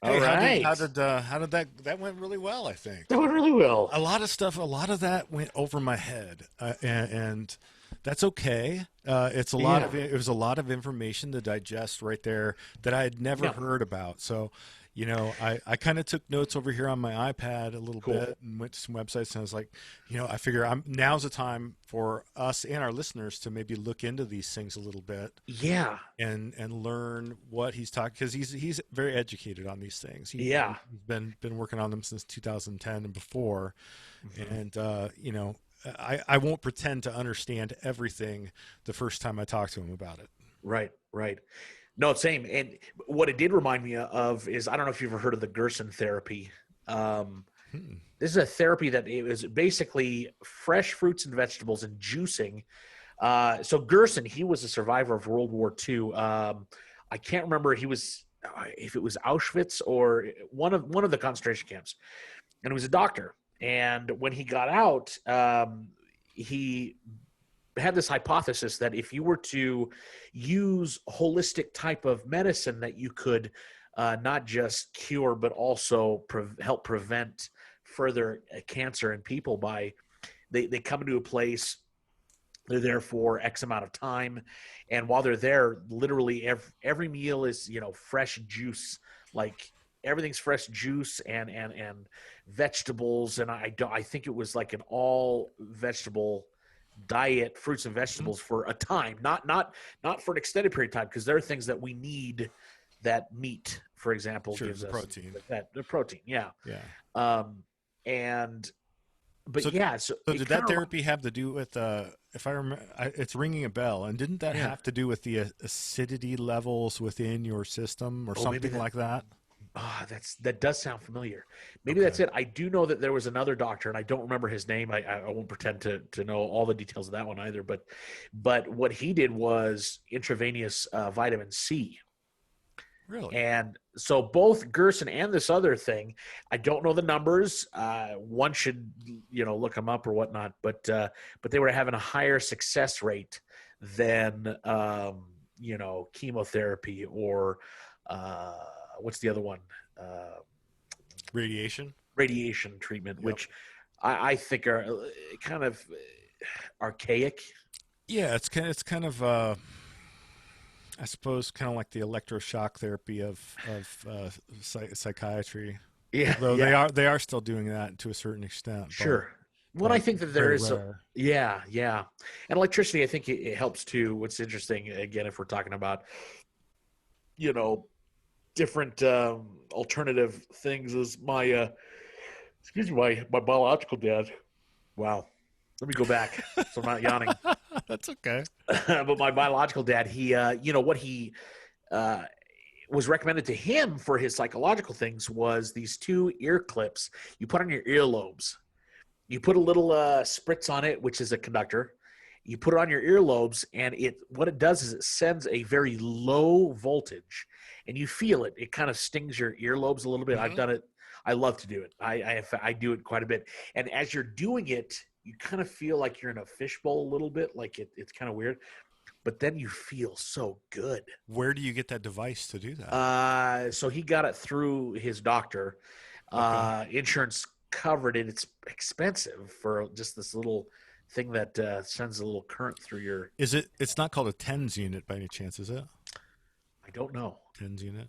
All Hey, right. How did that went really well, I think. That went really well. A lot of that went over my head, and that's okay. It was a lot of information to digest right there that I had never heard about. So, you know, I kind of took notes over here on my iPad a little bit and went to some websites, and I was like, you know, I figure now's the time for us and our listeners to maybe look into these things a little bit. Yeah. And learn what he's talking, because he's very educated on these things. He's been working on them since 2010 and before. And you know, I won't pretend to understand everything the first time I talk to him about it. Right. No, same. And what it did remind me of is, I don't know if you've ever heard of the Gerson therapy. This is a therapy that it was basically fresh fruits and vegetables and juicing. So Gerson, he was a survivor of World War II. I can't remember if it was Auschwitz or one of the concentration camps, and he was a doctor. And when he got out, he had this hypothesis that if you were to use holistic type of medicine, that you could not just cure, but also help prevent further cancer in people by they come into a place, they're there for X amount of time. And while they're there, literally every meal is, you know, fresh juice, like everything's fresh juice and vegetables. And I think it was like an all vegetable diet, fruits and vegetables for a time, not for an extended period of time, because there are things that we need that meat, for example, gives the us protein. The protein, yeah. So did that therapy have to do with if I remember, it's ringing a bell, and didn't that have to do with the acidity levels within your system or something like that? That does sound familiar. Maybe that's it. I do know that there was another doctor, and I don't remember his name. I won't pretend to know all the details of that one either. But what he did was intravenous vitamin C. Really? And so both Gerson and this other thing, I don't know the numbers. One should, you know, look them up or whatnot. But they were having a higher success rate than you know, chemotherapy or what's the other one? Radiation treatment, which I think are kind of archaic. Yeah, it's kind of I suppose kind of like the electroshock therapy of psychiatry. Yeah, Although yeah, they are still doing that to a certain extent, sure. Well, I but think that there very is rare. yeah, yeah. And electricity, I think it helps too. What's interesting, again, if we're talking about, you know, different alternative things, is excuse me, my biological dad. Wow. Let me go back so I'm not yawning. That's okay. But my biological dad, he, what he uh, was recommended to him for his psychological things was these two ear clips you put on your earlobes. You put a little spritz on it, which is a conductor. You put it on your earlobes, and what it does is it sends a very low voltage, and you feel it. It kind of stings your earlobes a little bit. I've Mhm. done it. I love to do it. I do it quite a bit. And as you're doing it, you kind of feel like you're in a fishbowl a little bit. Like it's kind of weird, but then you feel so good. Where do you get that device to do that? So he got it through his doctor. Okay. Insurance covered it. It's expensive for just this little thing that sends a little current through your. Is it? It's not called a TENS unit by any chance, is it? I don't know. TENS unit.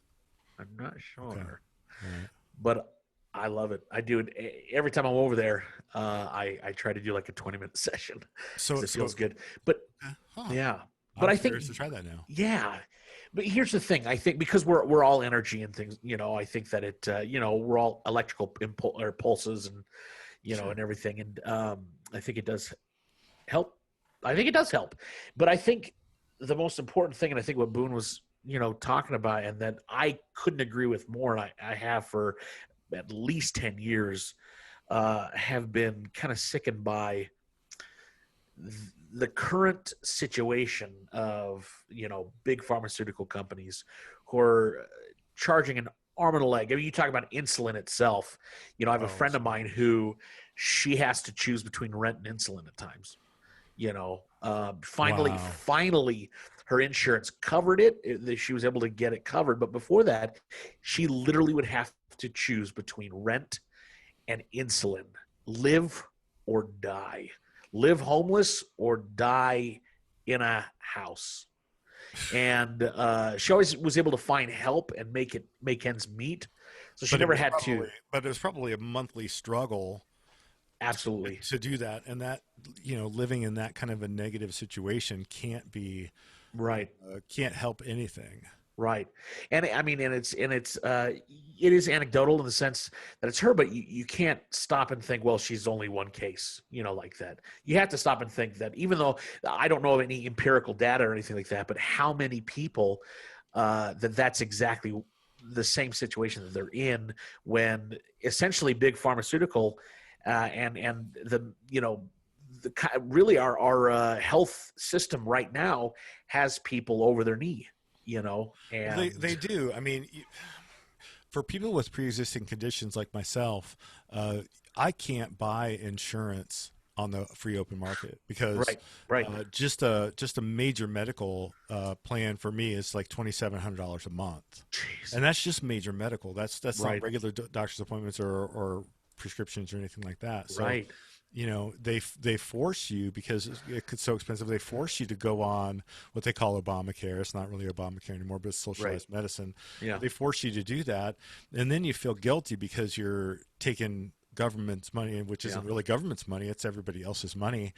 I'm not Okay. sure, All right. but I love it. I do it every time I'm over there. I try to do like a 20-minute session because it feels good. But Huh. yeah, but I'm I think curious to try that now. yeah. But here's the thing. I think because we're all energy and things. I think that we're all electrical or pulses and Sure. and everything. And I think it does help. I think it does help. But I think the most important thing, and I think what Boone was, talking about, and that I couldn't agree with more, and I have for at least 10 years, have been kind of sickened by the current situation of, big pharmaceutical companies who are charging an arm and a leg. I mean, you talk about insulin itself. I have a Oh, friend of mine who she has to choose between rent and insulin at times. Finally, wow. her insurance covered it. She was able to get it covered. But before that, she literally would have to choose between rent and insulin. Live or die. Live homeless or die in a house. And she always was able to find help and make ends meet. So she But it never was had probably, to. but it was probably a monthly struggle Absolutely. to do that, and that living in that kind of a negative situation Right. can't help anything. Right. And I mean, it is anecdotal in the sense that it's her, but you can't stop and think, well, she's only one case, like that. You have to stop and think that, even though I don't know of any empirical data or anything like that, but how many people that's exactly the same situation that they're in, when essentially big pharmaceutical and the really our health system right now has people over their knee. They And do. I mean, for people with pre-existing conditions like myself, I can't buy insurance on the free open market because right. just a major medical plan for me is like $2,700 a month, Jeez. and that's just major medical. That's Right. not regular doctor's appointments or prescriptions or anything like that. So, Right. they force you, because it's so expensive. They force you to go on what they call Obamacare. It's not really Obamacare anymore, but it's socialized medicine. Yeah. They force you to do that, and then you feel guilty because you're taking government's money, which isn't really government's money; it's everybody else's money.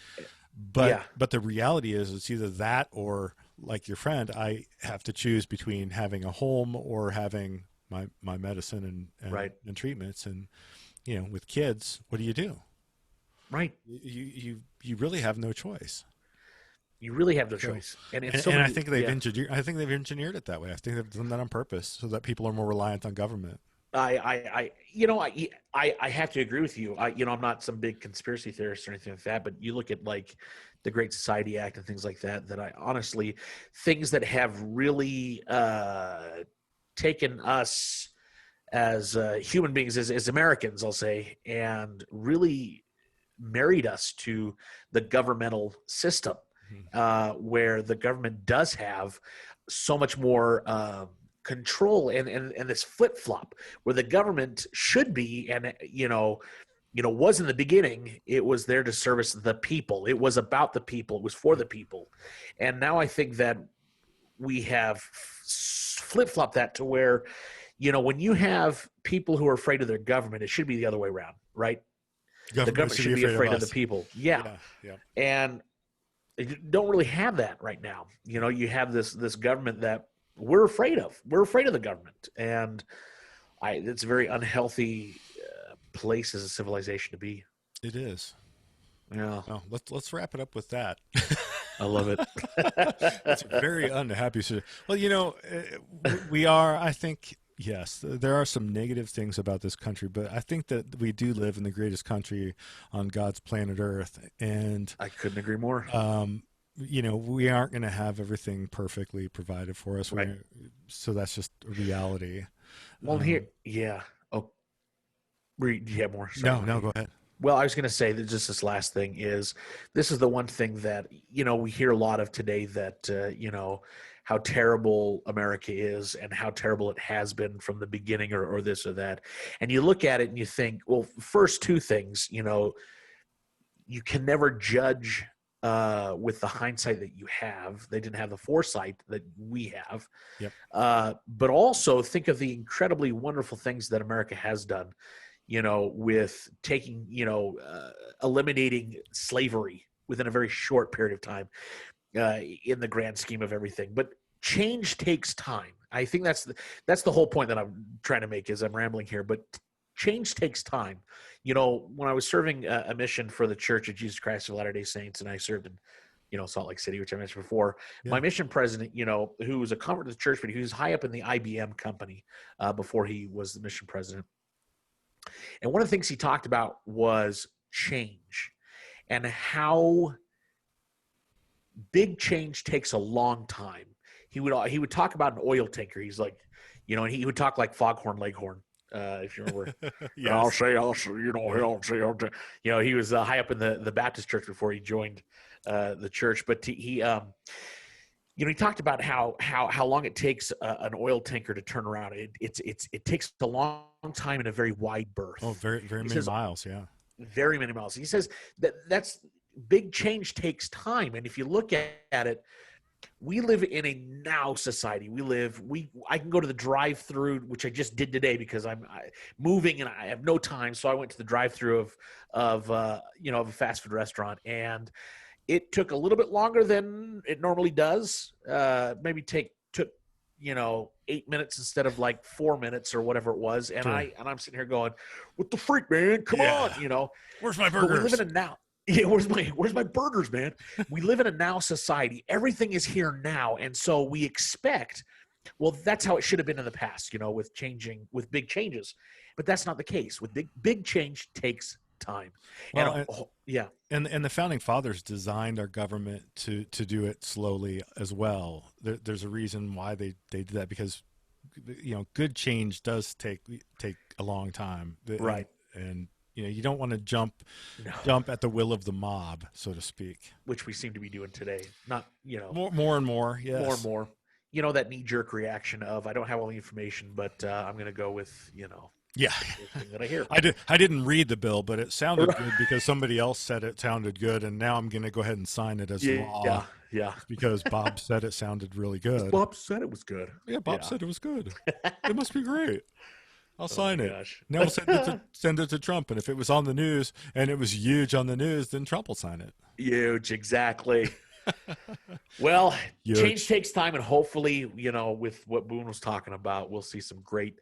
But the reality is, it's either that or, like your friend, I have to choose between having a home or having my medicine and treatments. And with kids, what do you do? Right. You really have no choice. You really have no So, choice. And it's and, so and many, I think they've engineered it that way. I think they've done that on purpose so that people are more reliant on government. I have to agree with you. I'm not some big conspiracy theorist or anything like that, but you look at like the Great Society Act and things like that, that I honestly, things that have really taken us as human beings, as Americans, I'll say, and really married us to the governmental system, where the government does have so much more control, and this flip flop where the government should be, and was in the beginning. It was there to service the people. It was about the people. It was for the people. And now I think that we have flip-flopped that to where, when you have people who are afraid of their government, it should be the other way around, right? The government should be afraid of the people. Yeah. And you don't really have that right now. You have this government that we're afraid of. We're afraid of the government. And it's a very unhealthy place as a civilization to be. It is. Yeah. Well, let's wrap it up with that. I love it. It's a very unhappy situation. Well, we are, I think, yes, there are some negative things about this country, but I think that we do live in the greatest country on God's planet Earth. And I couldn't agree more. We aren't going to have everything perfectly provided for us. Right. So that's just a reality. Well, yeah. Oh, do you have more? Sorry. No, go ahead. Well, I was going to say that just this last thing is, this is the one thing that, we hear a lot of today, that, how terrible America is and how terrible it has been from the beginning, or this or that. And you look at it and you think, well, first two things, you can never judge with the hindsight that you have. They didn't have the foresight that we have. Yep. But also think of the incredibly wonderful things that America has done, with taking, eliminating slavery within a very short period of time, in the grand scheme of everything. But change takes time. I think that's the whole point that I'm trying to make, is I'm rambling here, but change takes time. When I was serving a mission for the Church of Jesus Christ of Latter-day Saints, and I served in, Salt Lake City, which I mentioned before, my mission president, who was a convert to the church, but he was high up in the IBM company before he was the mission president. And one of the things he talked about was change, and how big change takes a long time. He would talk about an oil tanker. He's like, and he would talk like Foghorn Leghorn, if you remember. Yes. I'll say, he was high up in the Baptist church before he joined the church. But he talked about how long it takes an oil tanker to turn around. It takes a long time in a very wide berth. Oh, very many miles, yeah. Very many miles. He says that's big change takes time, and if you look at it, we live in a now society. I can go to the drive-through, which I just did today because I'm moving and I have no time, so I went to the drive-through of a fast food restaurant, and it took a little bit longer than it normally does. Maybe took 8 minutes instead of like 4 minutes or whatever it was. And sure. I'm sitting here going, "What the freak, man? Come on!" Where's my burgers? But we live in a now. Yeah, where's my burgers, man? We live in a now society. Everything is here now, and so we expect. Well, that's how it should have been in the past, with big changes. But that's not the case. With big change takes time. Well, and the founding fathers designed our government to do it slowly as well. There's a reason why they did that, because good change does take a long time, right? And you don't want to jump at the will of the mob, so to speak, which we seem to be doing today. Not more and more, yes. More and more. That knee-jerk reaction of, I don't have all the information, but I'm going to go with Yeah, that I hear. I didn't read the bill, but it sounded good because somebody else said it sounded good, and now I'm going to go ahead and sign it as law. Yeah. Because Bob said it sounded really good. Bob said it was good. Yeah, Bob said it was good. It must be great. I'll sign it. Gosh. Now we'll send it to Trump, and if it was on the news and it was huge on the news, then Trump will sign it. Huge, exactly. Well, change takes time, and hopefully, with what Boone was talking about, we'll see some great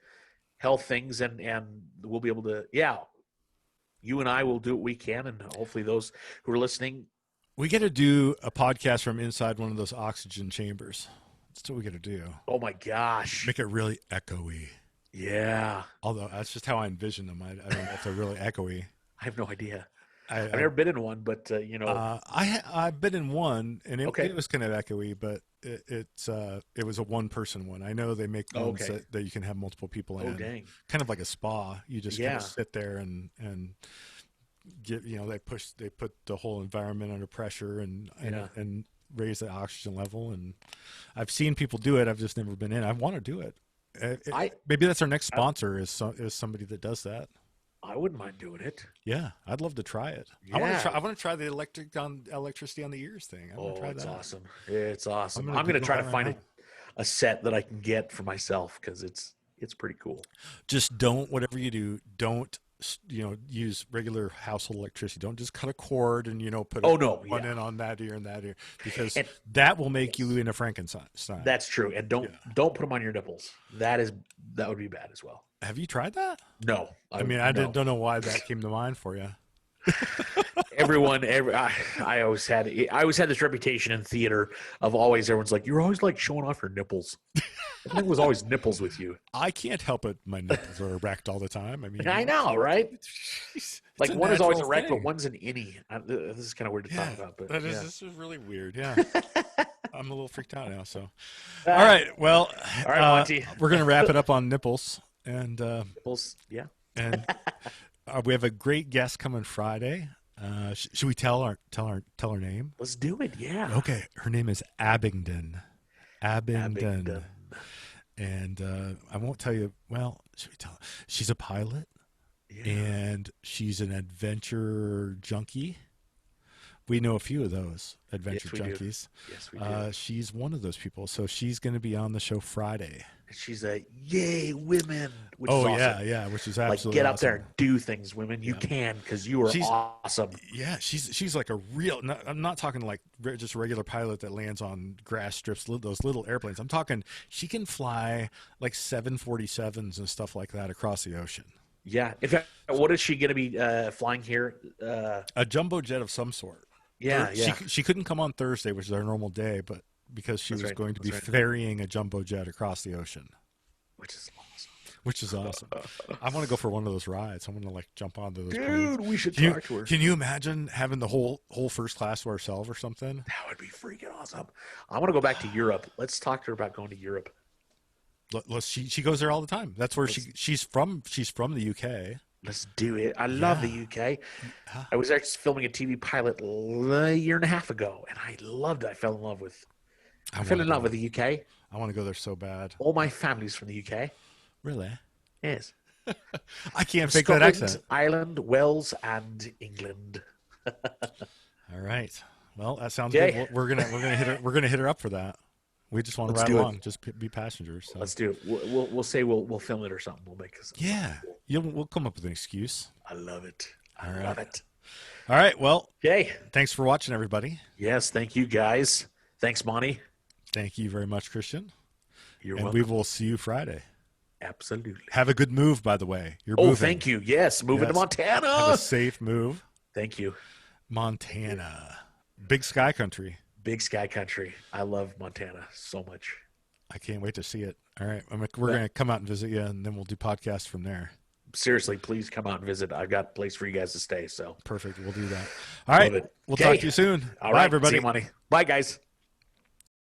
health things, and we'll be able to, you and I will do what we can, and hopefully those who are listening. We got to do a podcast from inside one of those oxygen chambers. That's what we got to do. Oh my gosh. Make it really echoey. Yeah. Although that's just how I envision them. I don't know if they're really echoey. I have no idea. I've never been in one, but I've been in one, and it was kind of echoey, but it was a one-person one. I know they make ones that you can have multiple people in. Oh, dang. Kind of like a spa. You just kind of sit there and get, they put the whole environment under pressure and raise the oxygen level. And I've seen people do it. I've just never been in. I want to do it. Maybe that's our next sponsor is somebody that does that. I wouldn't mind doing it. Yeah, I'd love to try it. Yeah. I want to try the electricity on the ears thing. I want to try It's that. awesome. It's awesome. I'm I'm gonna Google try to that right find now. a set that I can get for myself because it's pretty cool. Just don't, whatever you do, don't use regular household electricity. Don't just cut a cord and put one in on that ear and that ear, because that will make you in a Frankenstein. That's true. And don't put them on your nipples. That would be bad as well. Have you tried that? No. I don't know why that came to mind for you. I always had this reputation in theater of everyone's like, you're always like showing off your nipples. I think it was always nipples with you. I can't help it. My nipples are erect all the time. I mean, I know, right? Like one is always erect, but one's an innie. This is kind of weird to talk about, but this is really weird. Yeah, I'm a little freaked out now. So, all right, well, Monty, we're gonna wrap it up on nipples and nipples. Yeah, and we have a great guest coming Friday. Should we tell her name? Let's do it. Yeah. Okay, her name is Abingdon. And I won't tell you. Well, should we tell? She's a pilot, and she's an adventure junkie. We know a few of those adventure junkies. Yes, we do. She's one of those people. So she's going to be on the show Friday. She's a yay women. Which is awesome. Yeah, which is absolutely like get awesome. up there and do things, women. You can, because you are awesome. Yeah, she's like a real. I'm not talking like just a regular pilot that lands on grass strips, those little airplanes. I'm talking she can fly like 747s and stuff like that across the ocean. Yeah. What is she going to be flying here? A jumbo jet of some sort. Yeah, She couldn't come on Thursday, which is our normal day, but because she was going to be ferrying a jumbo jet across the ocean, which is awesome. I want to go for one of those rides. I want to like jump onto those. Dude, we should talk to her. Can you imagine having the whole first class to ourselves or something? That would be freaking awesome. I want to go back to Europe. Let's talk to her about going to Europe. She goes there all the time. That's where she's from. She's from the UK. Let's do it. I love the UK. I was actually filming a TV pilot a year and a half ago, and I loved it. I fell in love with the UK. I want to go there so bad. All my family's from the UK. Really? Yes. I can't fake that accent. Ireland, Wales, and England. All right. Well, that sounds good. We're gonna hit her up for that. We just want to ride along, just be passengers. So. Let's do it. We'll say we'll film it or something. We'll make we'll come up with an excuse. I love it. I love it. All right. Well, okay. Thanks for watching, everybody. Yes. Thank you, guys. Thanks, Monty. Thank you very much, Christian. You're welcome. We will see you Friday. Absolutely. Have a good move, by the way. You're moving. Thank you. Yes, moving to Montana. Have a safe move. Thank you. Montana, big sky country. Big sky country. I love Montana so much. I can't wait to see it. All right. We're going to come out and visit you, and then we'll do podcasts from there. Seriously, please come out and visit. I've got a place for you guys to stay. So perfect. We'll do that. All right. We'll talk to you soon. All Bye, right. everybody. See you, Monty. Bye, guys.